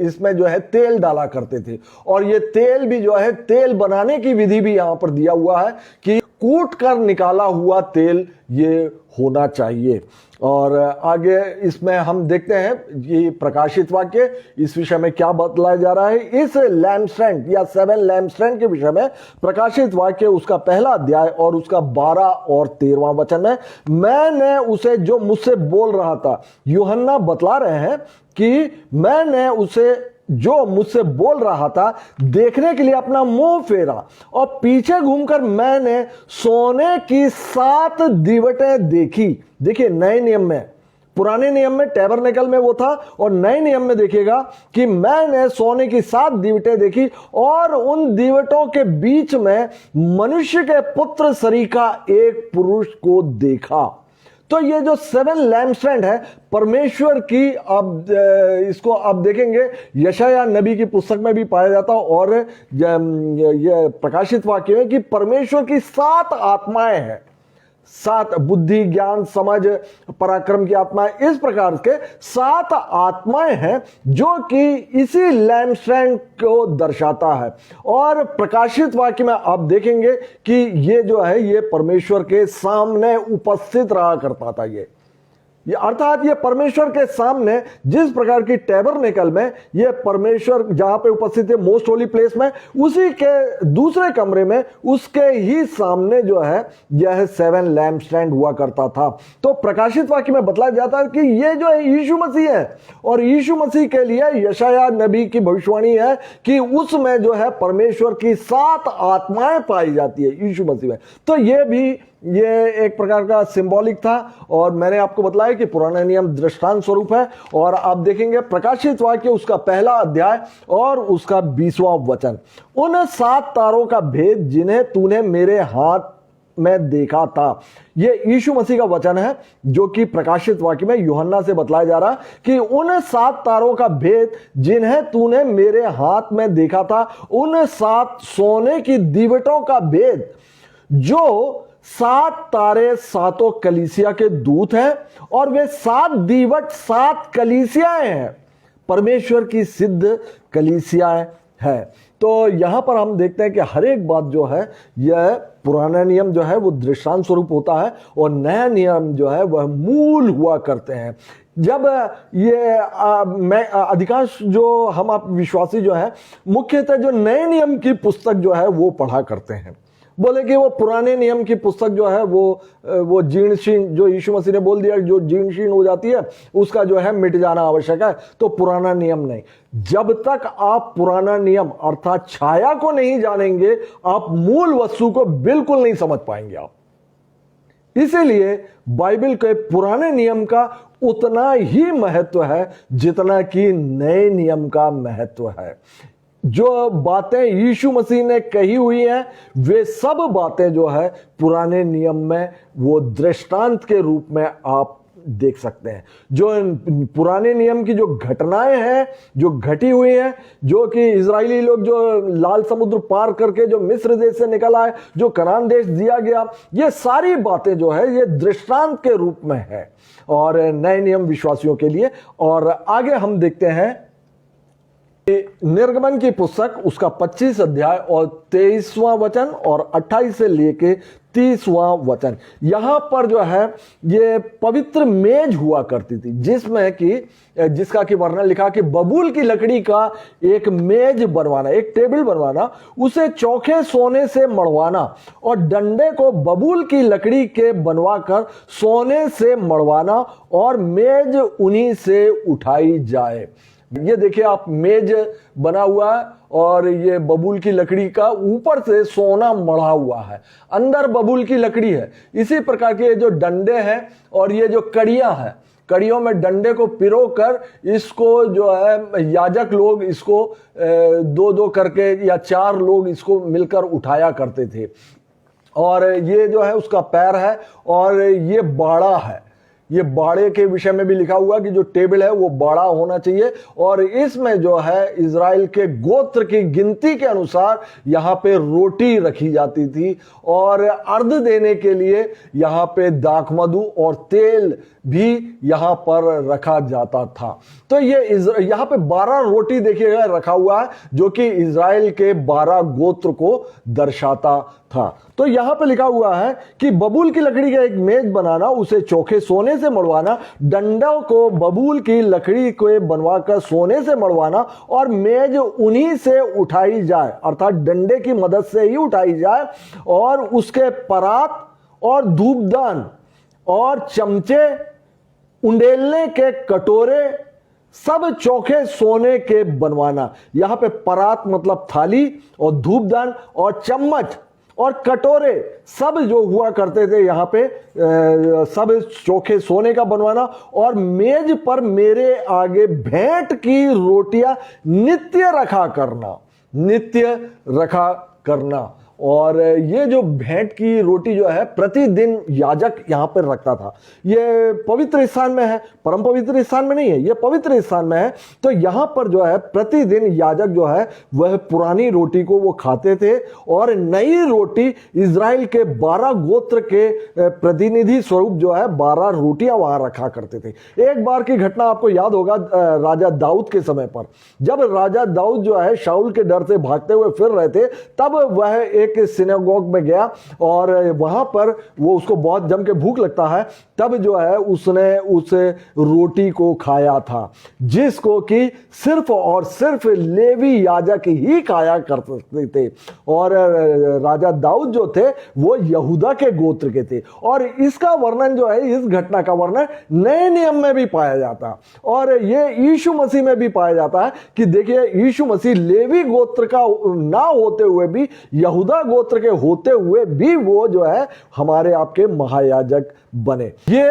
Speaker 1: इसमें जो है तेल डाला करते थे, और ये तेल भी जो है तेल बनाने की विधि भी यहां पर दिया हुआ है कि कूट कर निकाला हुआ तेल ये होना चाहिए। और आगे इसमें हम देखते हैं ये प्रकाशित वाक्य इस विषय में क्या बतलाया जा रहा है। इस लैम्प स्टैंड या 7 लैम्प स्टैंड के विषय में प्रकाशित वाक्य उसका पहला अध्याय और उसका 12 और 13वां वचन है। मैंने उसे जो मुझसे बोल रहा था, यूहन्ना बतला रहे हैं कि मैंने उसे जो मुझसे बोल रहा था देखने के लिए अपना मुंह फेरा, और पीछे घूमकर मैंने सोने की 7 दीवटें देखी। देखिए नए नियम में, पुराने नियम में टैबरनेकल में वो था, और नए नियम में देखिएगा कि मैंने सोने की 7 दीवटें देखी, और उन दीवटों के बीच में मनुष्य के पुत्र सरीखा एक पुरुष को देखा। तो ये जो 7 लैम्प स्टैंड है परमेश्वर की, अब इसको आप देखेंगे यशायाह नबी की पुस्तक में भी पाया जाता, और ये प्रकाशित वाक्य है कि परमेश्वर की 7 आत्माएं हैं। 7 बुद्धि, ज्ञान, समझ, पराक्रम की आत्माएं, इस प्रकार के 7 आत्माएं हैं जो कि इसी लैम्प स्टैंड को दर्शाता है। और प्रकाशित वाक्य में आप देखेंगे कि ये जो है ये परमेश्वर के सामने उपस्थित रहा करता था। ये अर्थात ये परमेश्वर के सामने, जिस प्रकार की टैबरनेकल में ये परमेश्वर जहां पे उपस्थित है मोस्ट होली प्लेस में, उसी के दूसरे कमरे में उसके ही सामने जो है यह 7 लैम्प स्टैंड हुआ करता था। तो प्रकाशित वाक्य में बतलाया जाता है कि ये जो है यीशु मसीह है, और यीशु मसीह के लिए यशायाह नबी की भविष्यवाणी है कि उसमें जो है परमेश्वर की 7 आत्माएं पाई जाती है यीशु मसीह में। तो ये एक प्रकार का सिंबॉलिक था, और मैंने आपको बताया कि पुराना नियम दृष्टांत स्वरूप है। और आप देखेंगे प्रकाशित वाक्य उसका पहला अध्याय और उसका 20वां वचन। उन 7 तारों का भेद जिन्हें तूने मेरे हाथ में देखा था, ये यीशु मसीह का वचन है जो कि प्रकाशित वाक्य में यूहन्ना से बतलाया जा रहा कि उन 7 तारों का भेद जिन्हें तूने मेरे हाथ में देखा था, उन 7 सोने की दीवटों का भेद, जो 7 तारे 7 कलीसिया के दूत हैं, और वे 7 दीवट 7 कलीसियाएं हैं, परमेश्वर की सिद्ध कलीसियाएं हैं। तो यहां पर हम देखते हैं कि हर एक बात जो है यह पुराना नियम जो है वो दृष्टांत स्वरूप होता है, और नया नियम जो है वह मूल हुआ करते हैं। जब ये मैं अधिकांश जो हम आप विश्वासी जो है मुख्यतः जो नए नियम की पुस्तक जो है वो पढ़ा करते हैं। बोले कि वो पुराने नियम की पुस्तक जो है वो जीर्ण शीर्ण, जो यीशु मसीह ने बोल दिया जो जीर्ण शीर्ण हो जाती है उसका जो है मिट जाना आवश्यक है, तो पुराना नियम नहीं। जब तक आप पुराना नियम अर्थात छाया को नहीं जानेंगे, आप मूल वस्तु को बिल्कुल नहीं समझ पाएंगे आप। इसीलिए बाइबल के पुराने नियम का उतना ही महत्व है जितना कि नए नियम का महत्व है। जो बातें यीशु मसीह ने कही हुई हैं वे सब बातें जो है पुराने नियम में वो दृष्टांत के रूप में आप देख सकते हैं। जो पुराने नियम की जो घटनाएं हैं जो घटी हुई हैं, जो कि इजरायली लोग जो लाल समुद्र पार करके जो मिस्र देश से निकल आए, जो कनान देश दिया गया, ये सारी बातें जो है ये दृष्टांत के रूप में है और नए नियम विश्वासियों के लिए। और आगे हम देखते हैं निर्गमन की पुस्तक उसका 25 अध्याय और 23वां वचन और 28 से लेके 30वां वचन। यहां पर जो है ये पवित्र मेज हुआ करती थी जिसका कि वर्णन लिखा कि बबूल की लकड़ी का एक मेज बनवाना, एक टेबल बनवाना, उसे चौखे सोने से मढ़वाना और डंडे को बबूल की लकड़ी के बनवाकर सोने से मढ़वाना और मेज उन्हीं से उठाई जाए। ये देखिए आप, मेज बना हुआ है और ये बबूल की लकड़ी का ऊपर से सोना मढ़ा हुआ है, अंदर बबूल की लकड़ी है। इसी प्रकार के जो डंडे हैं और ये जो कड़ियां हैं, कड़ियों में डंडे को पिरो कर इसको जो है याजक लोग इसको दो दो करके या 4 लोग इसको मिलकर उठाया करते थे। और ये जो है उसका पैर है और ये बाड़ा है। ये बाड़े के विषय में भी लिखा हुआ कि जो टेबल है वो बाड़ा होना चाहिए और इसमें जो है इज़राइल के गोत्र की गिनती के अनुसार यहाँ पे रोटी रखी जाती थी और अर्घ देने के लिए यहाँ पे दाखमधु और तेल भी यहाँ पर रखा जाता था। तो ये यहाँ पे 12 रोटी देखिएगा रखा हुआ है जो कि इज़राइल के 12 गोत्र को दर्शाता था। तो यहां पे लिखा हुआ है कि बबूल की लकड़ी का एक मेज बनाना, उसे चोखे सोने से मढ़वाना, डंडों को बबूल की लकड़ी को बनवाकर सोने से मढ़वाना और मेज उन्हीं से उठाई जाए, अर्थात डंडे की मदद से ही उठाई जाए और उसके परात और धूपदान और चमचे, उंडेलने के कटोरे सब चौखे सोने के बनवाना। यहां पे परात मतलब थाली और धूपदान और चम्मच और कटोरे सब जो हुआ करते थे यहाँ पे सब चोखे सोने का बनवाना और मेज पर मेरे आगे भेंट की रोटियां नित्य रखा करना। और ये जो भेंट की रोटी जो है प्रतिदिन याजक यहां पर रखता था। ये पवित्र स्थान में है, परम पवित्र स्थान में नहीं है, ये पवित्र स्थान में है। तो यहां पर जो है प्रतिदिन याजक जो है वह पुरानी रोटी को वो खाते थे और नई रोटी इज़राइल के 12 गोत्र के प्रतिनिधि स्वरूप जो है 12 रोटियां वहां रखा करते थे। एक बार की घटना आपको याद होगा राजा दाऊद के समय पर, जब राजा दाऊद जो है शाऊल के डर से भागते हुए फिर रहे थे, तब वह एक सिनेगोग में गया और वहां पर वो उसको बहुत जम के भूख लगता है, तब जो है उसने उस रोटी को खाया था जिसको कि सिर्फ और सिर्फ लेवी याजक ही खाया कर सकते थे। और राजा दाऊद जो थे वो यहूदा के गोत्र के थे और इसका वर्णन जो है, इस घटना का वर्णन नए नियम में भी पाया जाता और ये यीशु मसीह में भी पाया जाता है कि देखिए यीशु मसीह लेवी गोत्र का ना होते हुए भी, यहूदा गोत्र के होते हुए भी वो जो है हमारे आपके महायाजक बने। ये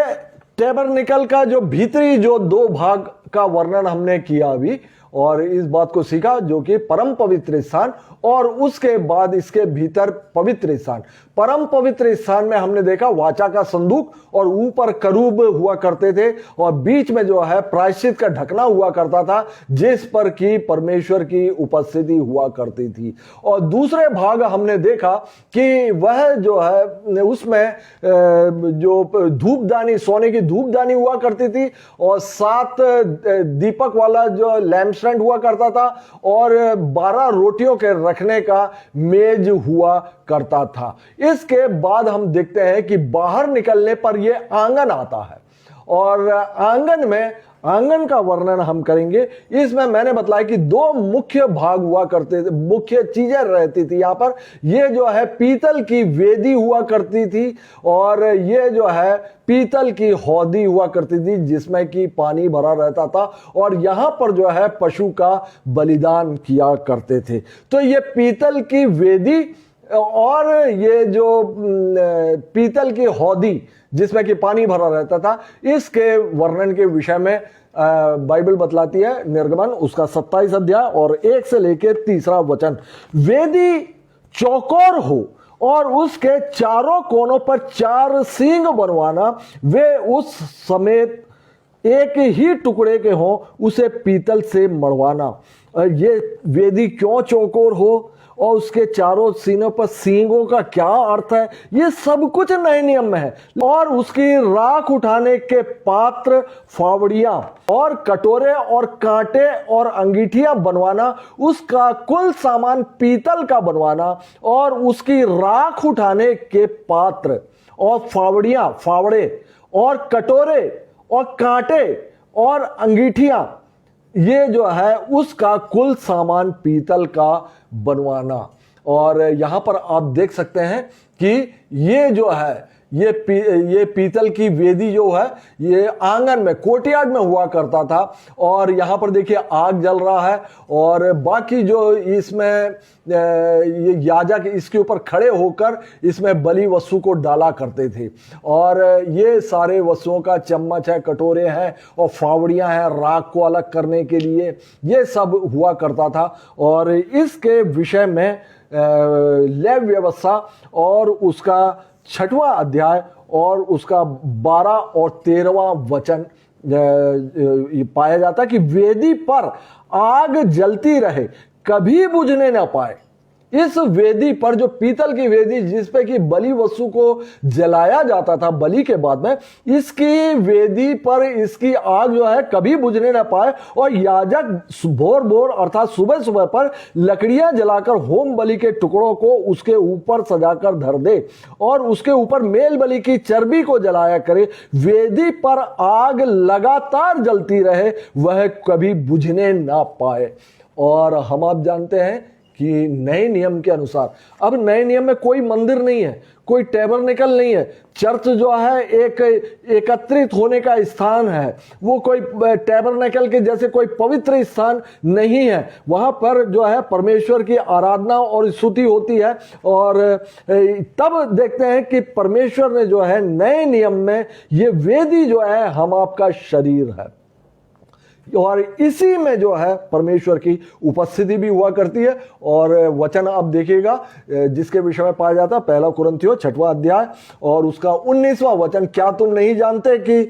Speaker 1: टैबरनेकल का जो भीतरी जो 2 भाग का वर्णन हमने किया अभी और इस बात को सीखा जो कि परम पवित्र स्थान और उसके बाद इसके भीतर पवित्र स्थान। परम पवित्र स्थान में हमने देखा वाचा का संदूक और ऊपर करूब हुआ करते थे और बीच में जो है प्रायश्चित का ढकना हुआ करता था जिस पर कि परमेश्वर की उपस्थिति हुआ करती थी। और दूसरे भाग हमने देखा कि वह जो है उसमें जो धूपदानी, सोने की धूपदानी हुआ करती थी और 7 दीपक वाला जो लैम्प स्टैंड हुआ करता था और 12 रोटियों के रखने का मेज हुआ करता था। इसके बाद हम देखते हैं कि बाहर निकलने पर यह आंगन आता है और आंगन का वर्णन हम करेंगे। इसमें मैंने बताया कि 2 मुख्य भाग हुआ करते थे, मुख्य चीजें रहती थी यहां पर। यह जो है पीतल की वेदी हुआ करती थी और यह जो है पीतल की हौदी हुआ करती थी जिसमें कि पानी भरा रहता था और यहां पर जो है पशु का बलिदान किया करते थे। तो यह पीतल की वेदी और ये जो पीतल की हौदी जिसमें कि पानी भरा रहता था, इसके वर्णन के विषय में बाइबल बतलाती है, निर्गमन उसका 27 अध्याय और 1 से लेके 3 वचन। वेदी चौकोर हो और उसके चारों कोनों पर 4 सींग बनवाना, वे उस समेत एक ही टुकड़े के हों, उसे पीतल से मढ़वाना। ये वेदी क्यों चौकोर हो और उसके चारों सीनों पर सींगों का क्या अर्थ है, ये सब कुछ नए नियम में है। और उसकी राख उठाने के पात्र, फावड़ियां और कटोरे और कांटे और अंगीठियां बनवाना, उसका कुल सामान पीतल का बनवाना। और उसकी राख उठाने के पात्र और फावड़ियां, फावड़े और कटोरे और कांटे और अंगीठियां, ये जो है उसका कुल सामान पीतल का बनवाना। और यहां पर आप देख सकते हैं कि ये जो है ये पीतल की वेदी जो है ये आंगन में, कोर्टयार्ड में हुआ करता था। और यहां पर देखिए आग जल रहा है और बाकी जो इसमें ये याजक इसके ऊपर खड़े होकर इसमें बलि वस्तु को डाला करते थे। और ये सारे वस्तुओं का चम्मच है, कटोरे हैं और फावड़ियां हैं राख को अलग करने के लिए, ये सब हुआ करता था। और इसके विषय में लेव व्यवस्था और उसका 6वां अध्याय और उसका 12 और 13वां वचन पाया जाता है कि वेदी पर आग जलती रहे, कभी बुझने ना पाए। इस वेदी पर, जो पीतल की वेदी जिसपे कि बलि वस्तु को जलाया जाता था बलि के बाद में, इसकी वेदी पर इसकी आग जो है कभी बुझने ना पाए। और याजक भोर भोर अर्थात सुबह सुबह पर लकड़ियां जलाकर होम बलि के टुकड़ों को उसके ऊपर सजाकर धर दे और उसके ऊपर मेल बलि की चर्बी को जलाया करे। वेदी पर आग लगातार जलती रहे, वह कभी बुझने ना पाए। और हम आप जानते हैं कि नए नियम के अनुसार, अब नए नियम में कोई मंदिर नहीं है, कोई टैबरनेकल नहीं है। चर्च जो है एक एकत्रित होने का स्थान है, वो कोई टैबरनेकल के जैसे कोई पवित्र स्थान नहीं है। वहां पर जो है परमेश्वर की आराधना और स्तुति होती है। और तब देखते हैं कि परमेश्वर ने जो है नए नियम में ये वेदी जो है हम आपका शरीर है, और इसी में जो है परमेश्वर की उपस्थिति भी हुआ करती है। और वचन आप देखिएगा जिसके विषय में पाया जाता है, 1 कुरिन्थियों 6वां अध्याय और उसका 19वां वचन। क्या तुम नहीं जानते कि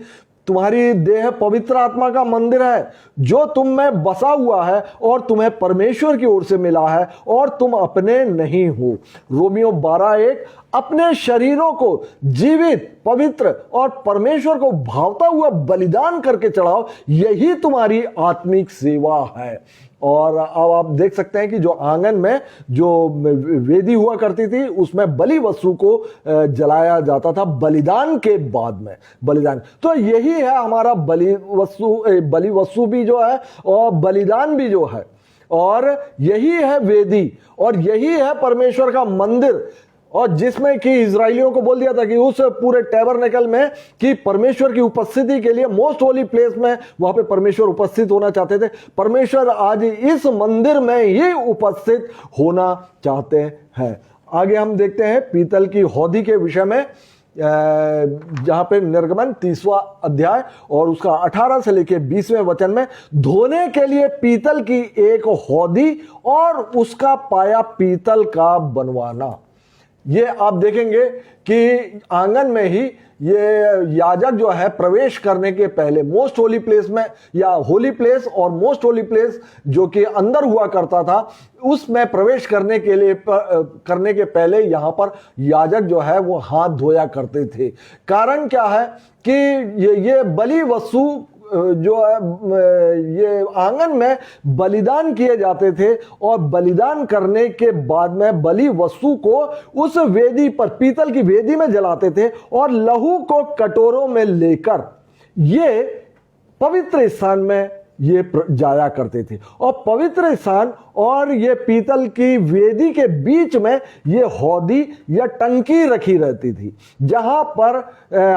Speaker 1: तुम्हारी देह पवित्र आत्मा का मंदिर है, जो तुम में बसा हुआ है और तुम्हें परमेश्वर की ओर से मिला है और तुम अपने नहीं हो। रोमियो 12:1, अपने शरीरों को जीवित, पवित्र और परमेश्वर को भावता हुआ बलिदान करके चढ़ाओ, यही तुम्हारी आत्मिक सेवा है। और अब आप देख सकते हैं कि जो आंगन में जो वेदी हुआ करती थी उसमें बलि वस्तु को जलाया जाता था बलिदान के बाद में, बलिदान। तो यही है हमारा बलि वस्तु भी जो है और बलिदान भी जो है, और यही है वेदी और यही है परमेश्वर का मंदिर। और जिसमें कि इजराइलियों को बोल दिया था कि उस पूरे टैबरनेकल में कि परमेश्वर की उपस्थिति के लिए मोस्ट होली प्लेस में वहां पे परमेश्वर उपस्थित होना चाहते थे। परमेश्वर आज इस मंदिर में ही उपस्थित होना चाहते हैं। आगे हम देखते हैं पीतल की हौदी के विषय में, जहां पे निर्गमन 30वां अध्याय और उसका 18 से लेकर 20वें वचन में, धोने के लिए पीतल की एक हौदी और उसका पाया पीतल का बनवाना। ये आप देखेंगे कि आंगन में ही ये याजक जो है प्रवेश करने के पहले मोस्ट होली प्लेस में, या होली प्लेस और मोस्ट होली प्लेस जो कि अंदर हुआ करता था, उसमें प्रवेश करने के पहले यहां पर याजक जो है वो हाथ धोया करते थे। कारण क्या है कि ये बलि वस्तु जो है ये आंगन में बलिदान किए जाते थे और बलिदान करने के बाद में बलि वस्तु को उस वेदी पर, पीतल की वेदी में जलाते थे और लहू को कटोरों में लेकर ये पवित्र स्थान में ये जाया करते थे। और पवित्र स्थान और ये पीतल की वेदी के बीच में ये हौदी या टंकी रखी रहती थी, जहां पर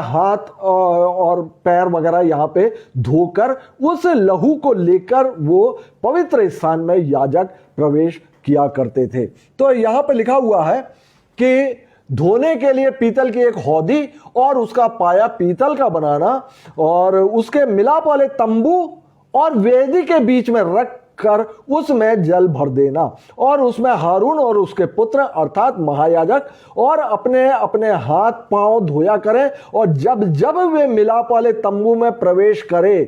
Speaker 1: हाथ और पैर वगैरह यहां पे धोकर उस लहू को लेकर वो पवित्र स्थान में याजक प्रवेश किया करते थे। तो यहां पे लिखा हुआ है कि धोने के लिए पीतल की एक हौदी और उसका पाया पीतल का बनाना और उसके मिलाप वाले तंबू और वेदी के बीच में रख कर उसमें जल भर देना और उसमें हारून और उसके पुत्र अर्थात महायाजक और अपने अपने हाथ पांव धोया करें और जब जब वे मिलाप वाले तंबू में प्रवेश करें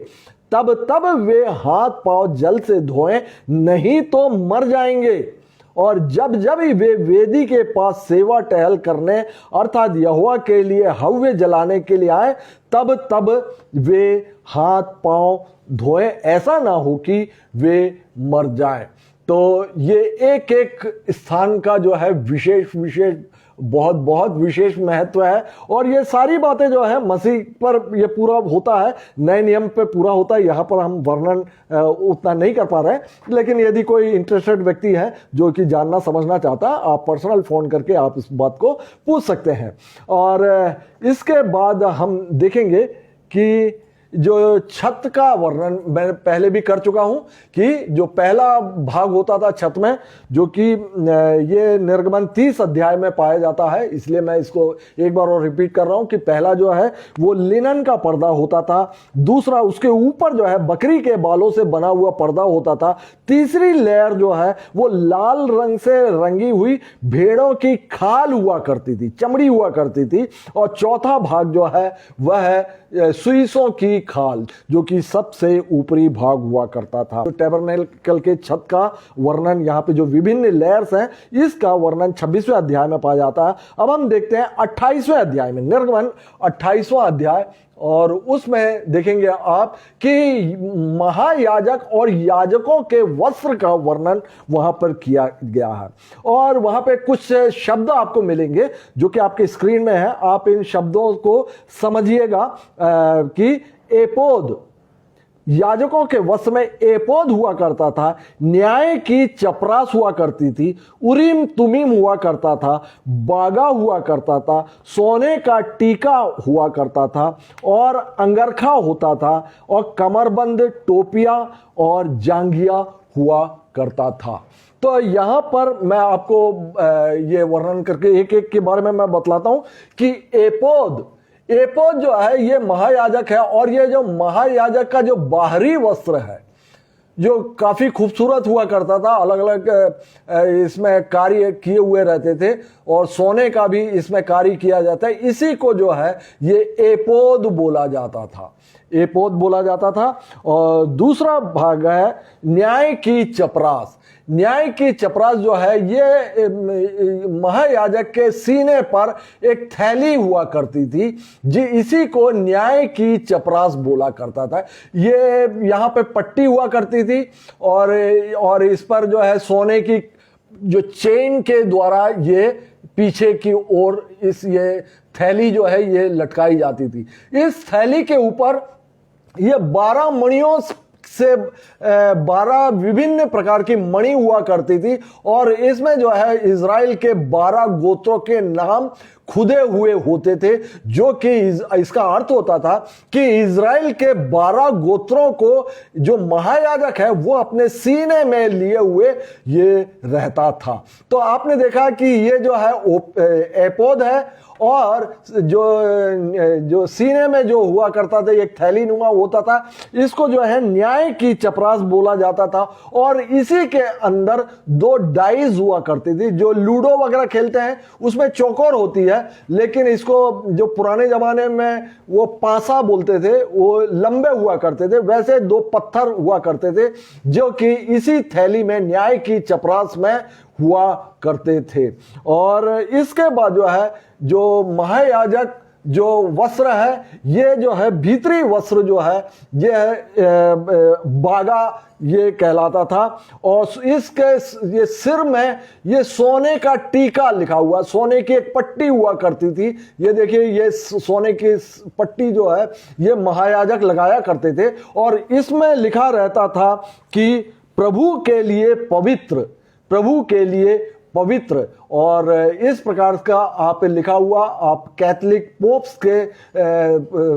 Speaker 1: तब तब वे हाथ पांव जल से धोएं, नहीं तो मर जाएंगे। और जब जब वे वेदी के पास सेवा टहल करने अर्थात यहोवा के लिए हव्य जलाने के लिए आए तब तब वे हाथ पांव धोए, ऐसा ना हो कि वे मर जाएं। तो ये एक एक स्थान का जो है विशेष विशेष बहुत बहुत विशेष महत्व है और ये सारी बातें जो है मसीह पर ये पूरा होता है, नए नियम पे पूरा होता है। यहाँ पर हम वर्णन उतना नहीं कर पा रहे हैं, लेकिन यदि कोई इंटरेस्टेड व्यक्ति है जो कि जानना समझना चाहता है, आप पर्सनल फोन करके आप इस बात को पूछ सकते हैं। और इसके बाद हम देखेंगे कि जो छत का वर्णन मैं पहले भी कर चुका हूं कि जो पहला भाग होता था छत में, जो कि ये निर्गमन 30 अध्याय में पाया जाता है, इसलिए मैं इसको एक बार और रिपीट कर रहा हूं कि पहला जो है वो लिनन का पर्दा होता था, दूसरा उसके ऊपर जो है बकरी के बालों से बना हुआ पर्दा होता था, तीसरी लेयर जो है वो लाल रंग से रंगी हुई भेड़ों की खाल हुआ करती थी, चमड़ी हुआ करती थी, और चौथा भाग जो है वह है सुइसों की खाल जो कि सबसे ऊपरी भाग हुआ करता था। तो टैबरनेकल के छत का वर्णन, यहाँ पे जो विभिन्न लेयर्स हैं, इसका वर्णन 26वें अध्याय में पाया जाता है। अब हम देखते हैं 28वें अध्याय में, निर्गमन 28वां अध्याय, और उसमें देखेंगे आप कि महायाजक और याजकों के वस्त्र का वर्णन वहां पर किया गया है। और वहां पे कुछ शब्द आपको मिलेंगे जो कि आपके स्क्रीन में है, आप इन शब्दों को समझिएगा कि एपोद, याजकों के वस्त्र में एपोद हुआ करता था, न्याय की चपरास हुआ करती थी, उरीम तुमीम हुआ करता था, बागा हुआ करता था, सोने का टीका हुआ करता था और अंगरखा होता था, और कमरबंद, टोपियां और जांघिया हुआ करता था। तो यहां पर मैं आपको ये वर्णन करके एक एक के बारे में मैं बतलाता हूं कि एपोद जो है ये महायाजक है, और ये जो महायाजक का जो बाहरी वस्त्र है जो काफी खूबसूरत हुआ करता था, अलग अलग इसमें कार्य किए हुए रहते थे और सोने का भी इसमें कार्य किया जाता है, इसी को जो है ये एपोद बोला जाता था, एपोद बोला जाता था। और दूसरा भाग है न्याय की चपरास। न्याय की चपरास जो है ये महायाजक के सीने पर एक थैली हुआ करती थी, जी इसी को न्याय की चपरास बोला करता था। ये यहाँ पे पट्टी हुआ करती थी और इस पर जो है सोने की जो चेन के द्वारा ये पीछे की ओर ये थैली जो है ये लटकाई जाती थी। इस थैली के ऊपर ये 12 मणियों से 12 विभिन्न प्रकार की मणि हुआ करती थी, और इसमें जो है इज़राइल के 12 गोत्रों के नाम खुदे हुए होते थे, जो कि इसका अर्थ होता था कि इज़राइल के 12 गोत्रों को जो महायाजक है वो अपने सीने में लिए हुए ये रहता था। तो आपने देखा कि ये जो है एपोद है, और जो सीने में जो हुआ करता था एक थैली नुमा होता था, इसको जो है न्याय की चपरास बोला जाता था। और इसी के अंदर 2 डाइज हुआ करती थी, जो लूडो वगैरह खेलते हैं उसमें चौकोर होती है, लेकिन इसको जो पुराने जमाने में वो पासा बोलते थे, वो लंबे हुआ करते थे, वैसे 2 पत्थर हुआ करते थे जो कि इसी थैली में न्याय की चपरास में हुआ करते थे। और इसके बाद जो है जो महायाजक जो वस्त्र है, ये जो है भीतरी वस्त्र जो है ये बागा ये कहलाता था, और इसके ये सिर में ये सोने का टीका लिखा हुआ, सोने की एक पट्टी हुआ करती थी। ये देखिए ये सोने की पट्टी जो है ये महायाजक लगाया करते थे, और इसमें लिखा रहता था कि प्रभु के लिए पवित्र, प्रभु के लिए पवित्र, और इस प्रकार का आप लिखा हुआ आप कैथलिक पोप्स के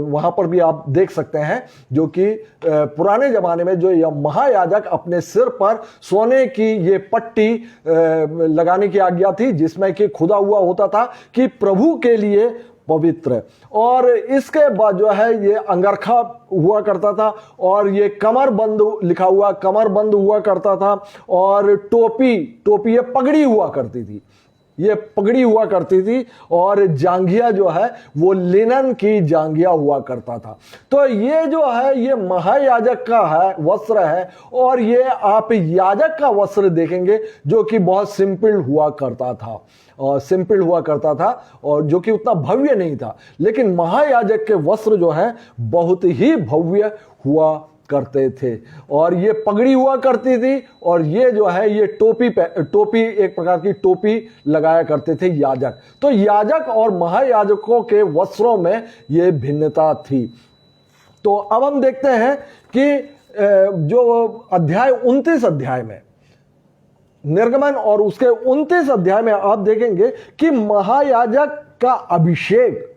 Speaker 1: वहां पर भी आप देख सकते हैं, जो कि पुराने जमाने में जो यह महायाजक अपने सिर पर सोने की ये पट्टी लगाने की आज्ञा थी, जिसमें कि खुदा हुआ होता था कि प्रभु के लिए पवित्र। और इसके बाद जो है ये अंगरखा हुआ करता था, और ये कमर बंद लिखा हुआ कमर बंद हुआ करता था, और टोपी ये पगड़ी हुआ करती थी, ये पगड़ी हुआ करती थी, और जांघिया जो है वो लिनन की जांघिया हुआ करता था। तो ये जो है ये महायाजक का है वस्त्र है, और ये आप याजक का वस्त्र देखेंगे जो कि बहुत सिंपल हुआ करता था, और सिंपल हुआ करता था, और जो कि उतना भव्य नहीं था। लेकिन महायाजक के वस्त्र जो है बहुत ही भव्य हुआ करते थे, और ये पगड़ी हुआ करती थी, और ये जो है ये टोपी एक प्रकार की टोपी लगाया करते थे याजक। तो याजक और महायाजकों के वस्त्रों में ये भिन्नता थी। तो अब हम देखते हैं कि जो अध्याय 29 अध्याय में निर्गमन, और उसके 29 अध्याय में आप देखेंगे कि महायाजक का अभिषेक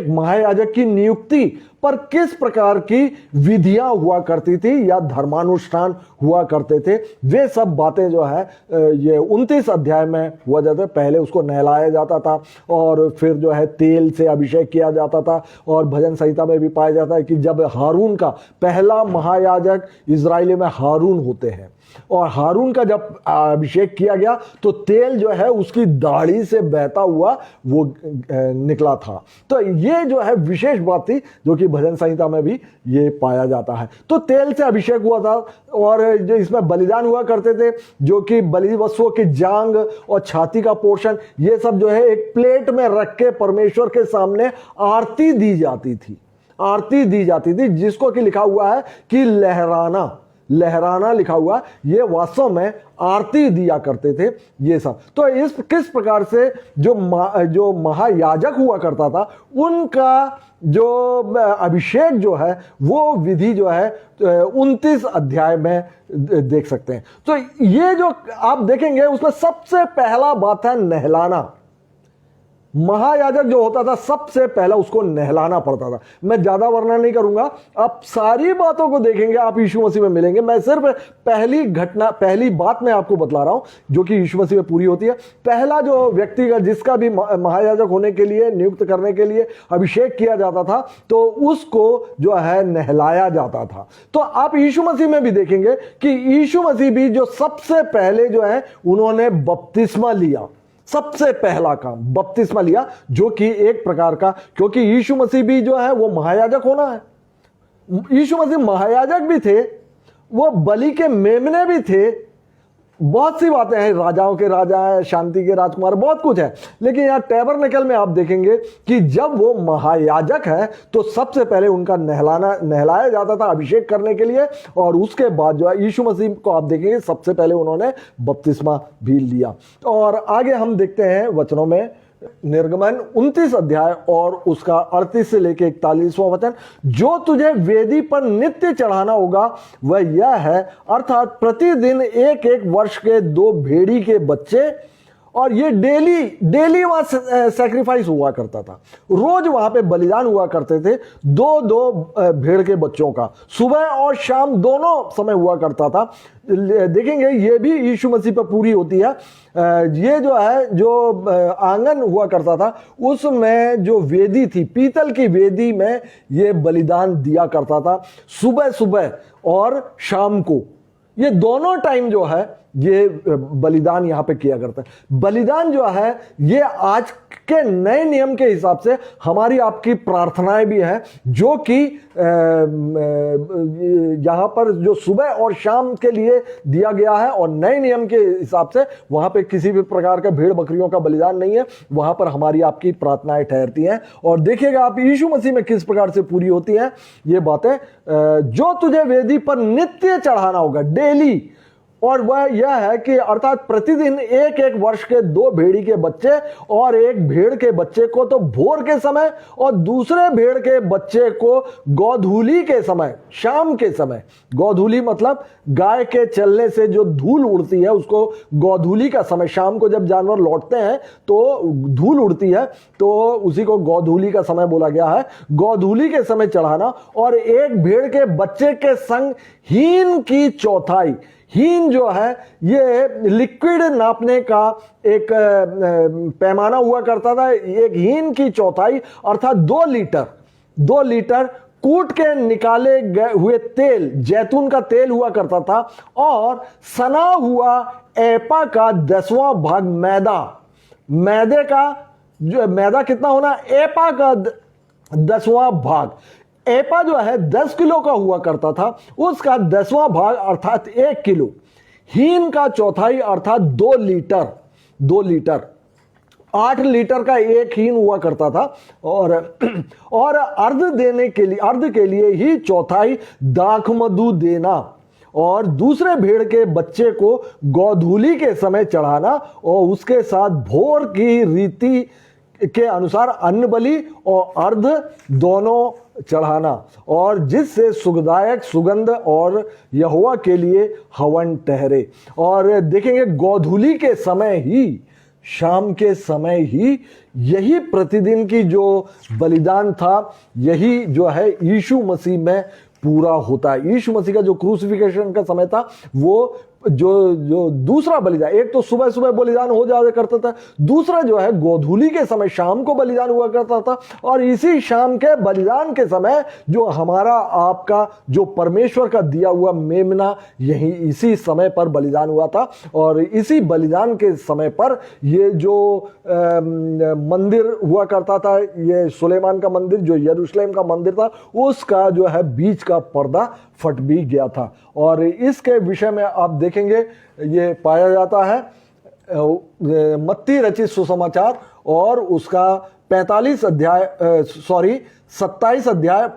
Speaker 1: महायाजक की नियुक्ति पर किस प्रकार की विधियां हुआ करती थी या धर्मानुष्ठान हुआ करते थे, वे सब बातें जो है ये 29 अध्याय में हुआ जाता है। पहले उसको नहलाया जाता था, और फिर जो है तेल से अभिषेक किया जाता था, और भजन संहिता में भी पाया जाता है कि जब हारून का पहला महायाजक इजराइल में हारून होते हैं, और हारून का जब अभिषेक किया गया तो तेल जो है उसकी दाढ़ी से बहता हुआ वो निकला था। तो ये जो है विशेष बात थी, जो कि भजन संहिता में भी ये पाया जाता है। तो तेल से अभिषेक हुआ था, और जो इसमें बलिदान हुआ करते थे, जो कि बलि वस्तुओं की जांग और छाती का पोर्शन, ये सब जो है एक प्लेट में रख के परमेश्वर के सामने आरती दी जाती थी, जिसको कि लिखा हुआ है कि लहराना लिखा हुआ, ये वास्तव में आरती दिया करते थे ये सब। तो इस किस प्रकार से जो महायाजक हुआ करता था, उनका जो अभिषेक जो है वो विधि जो है 29 अध्याय में देख सकते हैं। तो ये जो आप देखेंगे उसमें सबसे पहला बात है नहलाना। महायाजक जो होता था सबसे पहला उसको नहलाना पड़ता था। मैं ज्यादा वर्णन नहीं करूंगा, आप सारी बातों को देखेंगे, आप यीशु मसीह में मिलेंगे। मैं सिर्फ पहली बात मैं आपको बतला रहा हूं, जो कि यीशु मसीह में पूरी होती है। पहला जो व्यक्ति का जिसका भी महायाजक होने के लिए नियुक्त करने के लिए अभिषेक किया जाता था, तो उसको जो है नहलाया जाता था। तो आप यीशु मसीह में भी देखेंगे कि यीशु मसीह भी जो सबसे पहले जो है उन्होंने बपतिस्मा लिया, सबसे पहला काम बपतिस्मा लिया, जो कि एक प्रकार का, क्योंकि यीशु मसीह भी जो है वो महायाजक होना है। यीशु मसीह महायाजक भी थे, वो बलि के मेमने भी थे, बहुत सी बातें हैं, राजाओं के राजा है, शांति के राजकुमार, बहुत कुछ है। लेकिन यहाँ टैबरनेकल में आप देखेंगे कि जब वो महायाजक है तो सबसे पहले उनका नहलाया जाता था अभिषेक करने के लिए, और उसके बाद जो है यीशु मसीह को आप देखेंगे सबसे पहले उन्होंने बपतिस्मा भी लिया। और आगे हम देखते हैं वचनों में, निर्गमन 29 अध्याय और उसका 38 से लेकर 41वां वचन, जो तुझे वेदी पर नित्य चढ़ाना होगा वह यह है, अर्थात प्रतिदिन एक वर्ष के 2 भेड़ी के बच्चे, और ये डेली वहां सैक्रिफाइस हुआ करता था, रोज वहां पे बलिदान हुआ करते थे, 2 भेड़ के बच्चों का, सुबह और शाम दोनों समय हुआ करता था। देखेंगे ये भी यीशु मसीह पर पूरी होती है। ये जो है जो आंगन हुआ करता था, उसमें जो वेदी थी, पीतल की वेदी में ये बलिदान दिया करता था, सुबह और शाम को, ये दोनों टाइम जो है ये बलिदान यहां पे किया करता है। बलिदान जो है ये आज के नए नियम के हिसाब से हमारी आपकी प्रार्थनाएं भी हैं, जो कि यहां पर जो सुबह और शाम के लिए दिया गया है, और नए नियम के हिसाब से वहां पे किसी भी प्रकार का भेड़ बकरियों का बलिदान नहीं है, वहां पर हमारी आपकी प्रार्थनाएं ठहरती हैं। और देखिएगा आप यीशु मसीह में किस प्रकार से पूरी होती हैं ये बातें, जो तुझे वेदी पर नित्य चढ़ाना होगा, डेली और वह यह है कि अर्थात प्रतिदिन एक एक वर्ष के 2 भेड़ी के बच्चे और एक भेड़ के बच्चे को तो भोर के समय और दूसरे भेड़ के बच्चे को गोधूली के समय, शाम के समय। गोधूली मतलब गाय के चलने से जो धूल उड़ती है उसको गोधूली का समय, शाम को जब जानवर लौटते हैं तो धूल उड़ती है तो उसी को गोधूली का समय बोला गया है। गोधूली के समय चढ़ाना और एक भेड़ के बच्चे के संग हीन की चौथाई। हीन जो है ये लिक्विड नापने का एक पैमाना हुआ करता था। एक हीन की चौथाई अर्थात 2 लीटर कूट के निकाले गए हुए तेल, जैतून का तेल हुआ करता था, और सना हुआ एपा का 10वां भाग मैदा। मैदे का जो मैदा कितना होना, एपा का 10वां भाग। एपा जो है 10 किलो का हुआ करता था, उसका 10वां भाग अर्थात 1 किलो। हीन का चौथाई अर्थात 2 लीटर। 8 लीटर का एक हीन हुआ करता था। और अर्ध के लिए ही चौथाई दाख मधु देना और दूसरे भेड़ के बच्चे को गोधूली के समय चढ़ाना और उसके साथ भोर की रीति के अनुसार अन्न बलि और अर्ध दोनों चढ़ाना, और जिससे सुखदायक सुगंध और यहोवा के लिए हवन ठहरे। और देखेंगे गोधूली के समय ही, शाम के समय ही यही प्रतिदिन की जो बलिदान था, यही जो है यीशु मसीह में पूरा होता है। यीशु मसीह का जो क्रूसिफिकेशन का समय था वो जो दूसरा बलिदान, एक तो सुबह सुबह बलिदान हो जाया करता था, दूसरा जो है गोधूली के समय शाम को बलिदान हुआ करता था। और इसी शाम के बलिदान के समय जो हमारा आपका जो परमेश्वर का दिया हुआ मेमना यही इसी समय पर बलिदान हुआ था। और इसी बलिदान के समय पर ये जो मंदिर हुआ करता था, ये सुलेमान का मंदिर जो यरूशलेम का मंदिर था, उसका जो है बीच का पर्दा फट भी गया था। और इसके विषय में आप देखेंगे ये पाया जाता है मत्ती रचित सुसमाचार और उसका 27 अध्याय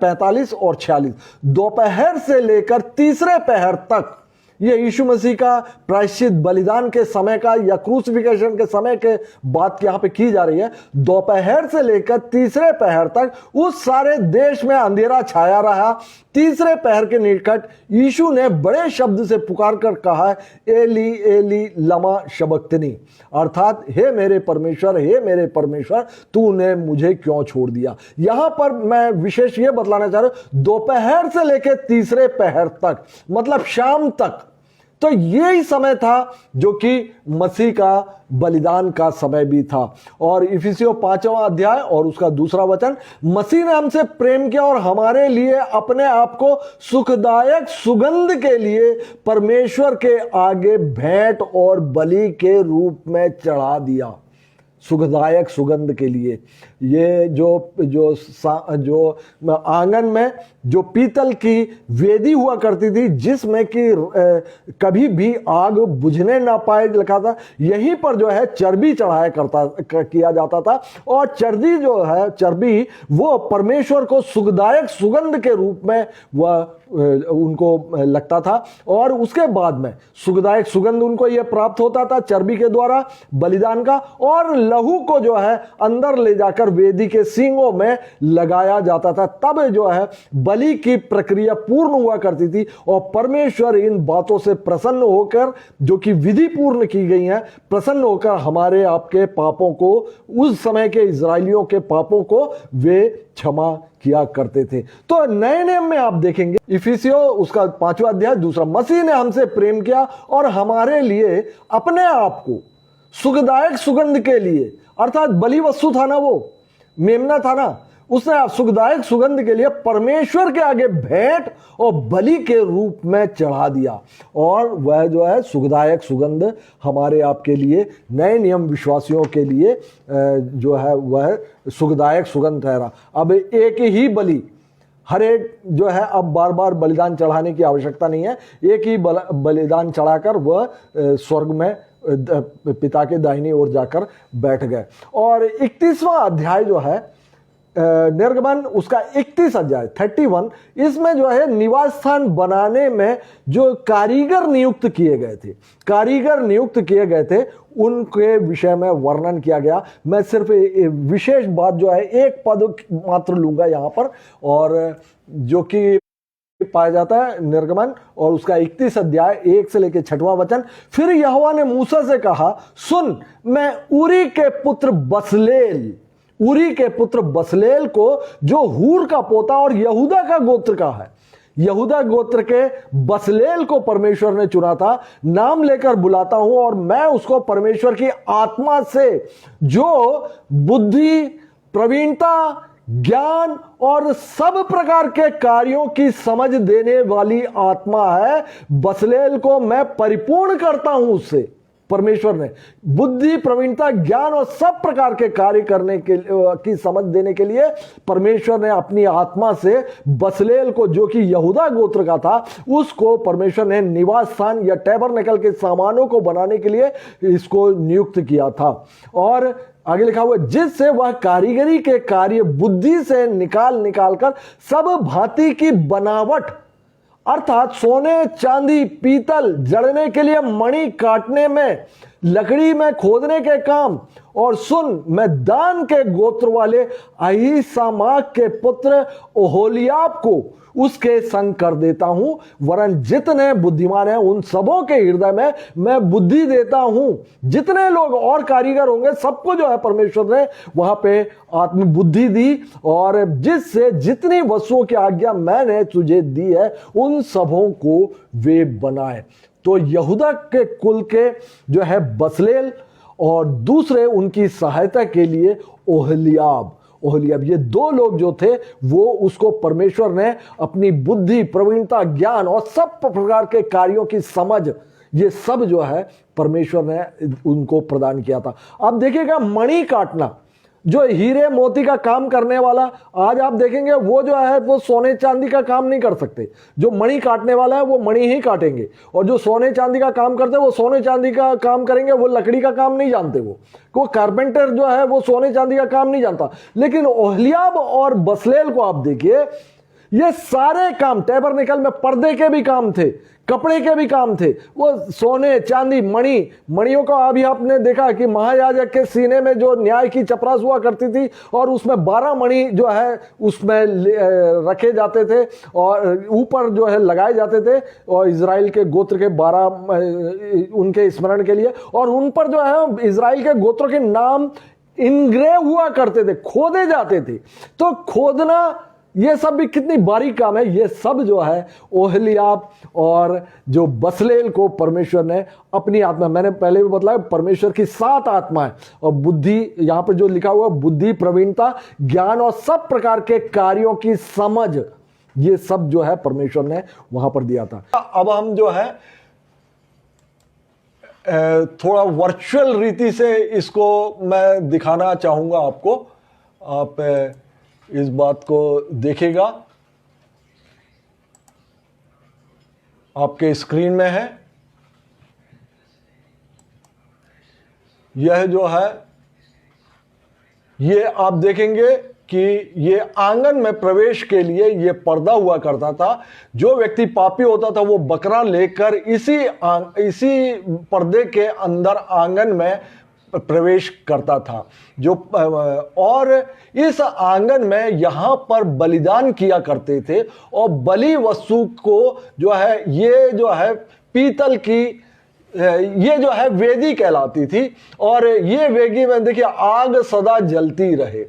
Speaker 1: 45 और 46। दोपहर से लेकर तीसरे पहर तक, ये यीशु मसीह का प्रायश्चित बलिदान के समय का या क्रूसिफिकेशन के समय के बात यहां पे की जा रही है। दोपहर से लेकर तीसरे पहर तक उस सारे देश में अंधेरा छाया रहा। तीसरे पहर के निकट यीशु ने बड़े शब्द से पुकार कर कहा, एली एली लमा शबक्तनी, अर्थात हे मेरे परमेश्वर तूने मुझे क्यों छोड़ दिया। यहां पर मैं विशेष यह बतलाना चाह रहा हूं, दोपहर से लेकर तीसरे पहर तक मतलब शाम तक, तो यही समय था जो कि मसीह का बलिदान का समय भी था। और इफिसियों 5वां अध्याय और उसका 2 वचन, मसीह ने हमसे प्रेम किया और हमारे लिए अपने आप को सुखदायक सुगंध के लिए परमेश्वर के आगे भेंट और बलि के रूप में चढ़ा दिया। सुखदायक सुगंध के लिए ये जो आंगन में जो पीतल की वेदी हुआ करती थी, जिसमें कि कभी भी आग बुझने ना पाए लिखा था, यहीं पर जो है चर्बी चढ़ाया किया जाता था। और चर्बी वो परमेश्वर को सुखदायक सुगंध के रूप में वह उनको लगता था। और उसके बाद में सुखदायक सुगंध उनको यह प्राप्त होता था चर्बी के द्वारा बलिदान का, और लहू को जो है अंदर ले जाकर वेदी के सींगों में लगाया जाता था। तब जो है बलि की प्रक्रिया पूर्ण हुआ करती थी और परमेश्वर इन बातों से प्रसन्न होकर, जो कि विधि पूर्ण की गई हैं, प्रसन्न होकर हमारे आपके पापों को, उस समय के इजरायलियों के पापों को वे क्षमा किया करते थे। तो नए नियम में आप देखेंगे इफिसियों उसका 5वां अध्याय 2, मसीह ने हमसे प्रेम किया और हमारे लिए अपने आप को सुखदायक सुगंध के लिए, अर्थात बलि वस्तु था ना, वो मेमना था ना, उसने सुखदायक सुगंध के लिए परमेश्वर के आगे भेंट और बलि के रूप में चढ़ा दिया। और वह जो है सुखदायक सुगंध हमारे आपके लिए, नए नियम विश्वासियों के लिए जो है वह सुखदायक सुगंध ठहरा। अब एक ही बलि, हर एक जो है अब बार बार बलिदान चढ़ाने की आवश्यकता नहीं है, एक ही बलिदान चढ़ाकर वह स्वर्ग में पिता के दाहिनी ओर जाकर बैठ गए। और 31वां अध्याय जो है निर्गमन उसका 31 अध्याय 31, इसमें जो है निवास स्थान बनाने में जो कारीगर नियुक्त किए गए थे उनके विषय में वर्णन किया गया। मैं सिर्फ विशेष बात जो है एक पद मात्र लूंगा यहां पर, और जो कि पाया जाता है निर्गमन और उसका 31 अध्याय 1 से लेकर 6वां वचन। फिर यहोवा ने मूसा से कहा, सुन, मैं ऊरी के पुत्र बसलेल को, जो हूर का पोता और यहूदा का गोत्र का है, यहूदा गोत्र के बसलेल को परमेश्वर ने चुना था, नाम लेकर बुलाता हूं, और मैं उसको परमेश्वर की आत्मा से, जो बुद्धि, प्रवीणता, ज्ञान और सब प्रकार के कार्यों की समझ देने वाली आत्मा है, बसलेल को मैं परिपूर्ण करता हूं। उससे परमेश्वर ने बुद्धि, प्रवीणता, ज्ञान और सब प्रकार के कार्य करने के की समझ देने के लिए परमेश्वर ने अपनी आत्मा से बसलेल को, जो कि यहूदा गोत्र का था, उसको परमेश्वर ने निवास स्थान या टैबरनेकल के सामानों को बनाने के लिए इसको नियुक्त किया था। और आगे लिखा हुआ, जिससे वह कारीगरी के कार्य बुद्धि से निकाल कर सब भांति की बनावट, अर्थात सोने, चांदी, पीतल, जड़ने के लिए मणि काटने में, लकड़ी में खोदने के काम, और सुन, मैं दान के गोत्र वाले अहीसामाक के पुत्र ओहोलियाब को उसके संग कर देता हूं, वरन जितने बुद्धिमान हैं उन सबों के हृदय में मैं बुद्धि देता हूं। जितने लोग और कारीगर होंगे सबको जो है परमेश्वर ने वहां पे आत्म बुद्धि दी, और जिससे जितनी वस्तुओं की आज्ञा मैंने तुझे दी है उन सबों को वे बनाए। तो यहूदा के कुल के जो है बसलेल, और दूसरे उनकी सहायता के लिए ओहलियाब, ये दो लोग जो थे वो उसको परमेश्वर ने अपनी बुद्धि, प्रवीणता, ज्ञान और सब प्रकार के कार्यों की समझ, ये सब जो है परमेश्वर ने उनको प्रदान किया था। अब देखिएगा, मणि काटना, जो हीरे मोती का काम करने वाला, आज आप देखेंगे वो जो है वो सोने चांदी का काम नहीं कर सकते। जो मणि काटने वाला है वो मणि ही काटेंगे, और जो सोने चांदी का काम करते हैं वो सोने चांदी का काम करेंगे, वो लकड़ी का काम नहीं जानते। वो कारपेंटर जो है वो सोने चांदी का काम नहीं जानता। लेकिन ओहलियाब और बसलेल को आप देखिए, ये सारे काम, टैबरनेकल में पर्दे के भी काम थे, कपड़े के भी काम थे, वो सोने, चांदी, मणियों का अभी आपने देखा कि महायाजक के सीने में जो न्याय की चपरास हुआ करती थी, और उसमें 12 मणि जो है उसमें रखे जाते थे और ऊपर जो है लगाए जाते थे, और इजराइल के गोत्र के 12 उनके स्मरण के लिए, और उन पर जो है इजराइल के गोत्रों के नाम इनग्रेव हुआ करते थे, खोदे जाते थे। तो खोदना, ये सब भी कितनी बारीक काम है। ये सब जो है ओहलियाब और जो बसलेल को परमेश्वर ने अपनी आत्मा, मैंने पहले भी बताया परमेश्वर की 7 आत्मा है, और बुद्धि, यहां पर जो लिखा हुआ बुद्धि, प्रवीणता, ज्ञान और सब प्रकार के कार्यों की समझ, ये सब जो है परमेश्वर ने वहां पर दिया था। अब हम जो है थोड़ा वर्चुअल रीति से इसको मैं दिखाना चाहूंगा आपको। आप इस बात को देखिएगा, आपके स्क्रीन में है। यह जो है, ये आप देखेंगे कि ये आंगन में प्रवेश के लिए ये पर्दा हुआ करता था। जो व्यक्ति पापी होता था वो बकरा लेकर इसी पर्दे के अंदर आंगन में प्रवेश करता था। और इस आंगन में यहां पर बलिदान किया करते थे, और बलि वस्तु को जो है, ये जो है पीतल की, ये जो है वेदी कहलाती थी, और ये वेदी में देखिए आग सदा जलती रहे।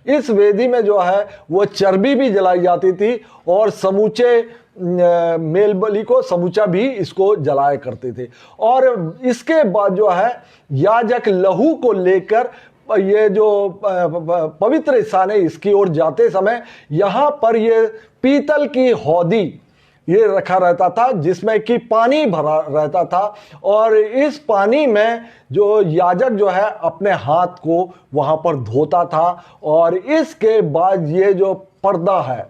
Speaker 1: इस वेदी में जो है वो चर्बी भी जलाई जाती थी, और समूचे मेल बलि को समूचा भी इसको जलाया करते थे। और इसके बाद जो है याजक लहू को लेकर ये जो पवित्र स्थान है इसकी ओर जाते समय यहां पर ये पीतल की हौदी ये रखा रहता था, जिसमें कि पानी भरा रहता था, और इस पानी में जो याजक जो है अपने हाथ को वहां पर धोता था। और इसके बाद ये जो पर्दा है,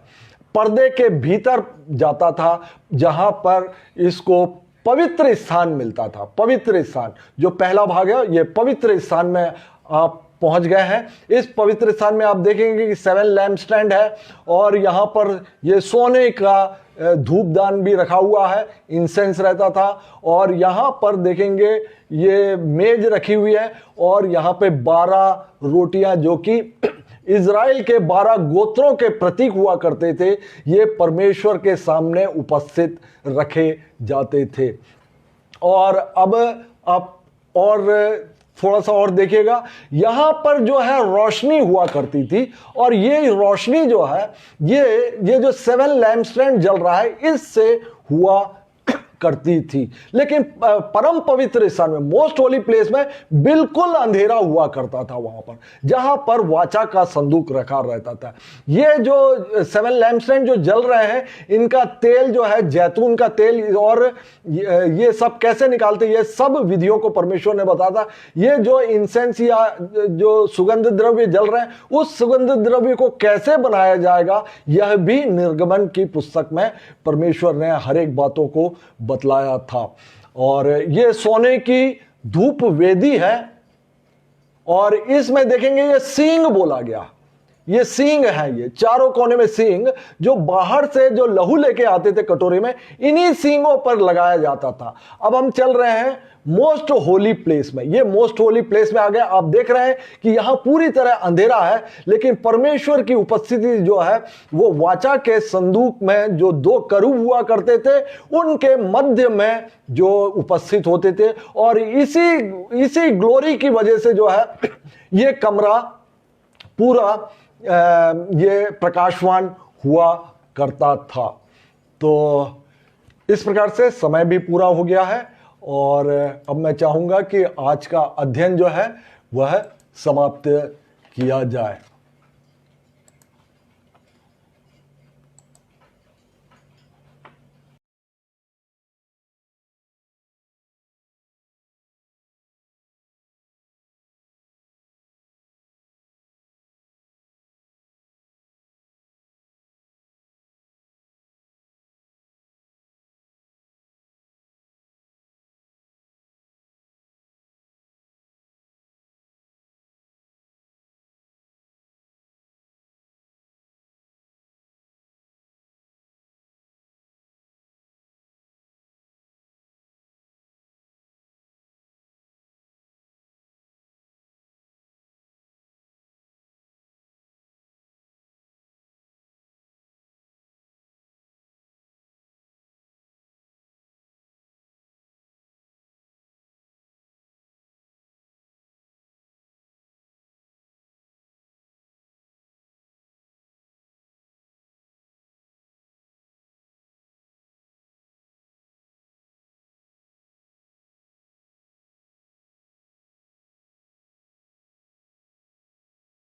Speaker 1: पर्दे के भीतर जाता था, जहां पर इसको पवित्र स्थान मिलता था। पवित्र स्थान जो पहला भाग है, ये पवित्र स्थान में आप पहुंच गए हैं। इस पवित्र स्थान में आप देखेंगे कि 7 लैम्प स्टैंड है और यहाँ पर ये सोने का धूपदान भी रखा हुआ है, इंसेंस रहता था। और यहाँ पर देखेंगे ये मेज रखी हुई है और यहाँ पे 12 रोटियां जो कि इज़राइल के 12 गोत्रों के प्रतीक हुआ करते थे, ये परमेश्वर के सामने उपस्थित रखे जाते थे। और अब आप और थोड़ा सा और देखिएगा, यहां पर जो है रोशनी हुआ करती थी और ये रोशनी जो है ये जो 7 लैम्पस्टैंड जल रहा है इससे हुआ करती थी। लेकिन परम पवित्र स्थान में, मोस्ट होली प्लेस में बिल्कुल अंधेरा हुआ करता था, वहां पर जहां पर वाचा का संदूक रखा रहता था। ये जो 7 लैम्पस्टैंड जो जल रहे हैं, इनका तेल जो है जैतून का तेल, और ये सब कैसे निकालते, ये सब विधियों को परमेश्वर ने बताया था। ये जो इंसेंस या जो सुगंध द्रव्य जल रहे हैं, उस सुगंध द्रव्य को कैसे बनाया जाएगा, यह भी निर्गमन की पुस्तक में परमेश्वर ने हर एक बातों को बतलाया था। और ये सोने की धूप वेदी है और इसमें देखेंगे ये सींग बोला गया, ये सींग है, ये चारों कोने में सींग जो बाहर से जो लहू लेके आते थे कटोरे में, इन्हीं सींगों पर लगाया जाता था। अब हम चल रहे हैं मोस्ट होली प्लेस में। ये मोस्ट होली प्लेस में आ गए। आप देख रहे हैं कि यहां पूरी तरह अंधेरा है, लेकिन परमेश्वर की उपस्थिति जो है वो वाचा के संदूक में जो 2 करूब हुआ करते थे, उनके मध्य में जो उपस्थित होते थे। और इसी ग्लोरी की वजह से जो है ये कमरा पूरा ये प्रकाशवान हुआ करता था। तो इस प्रकार से समय भी पूरा हो गया है और अब मैं चाहूंगा कि आज का अध्ययन जो है वह समाप्त किया जाए।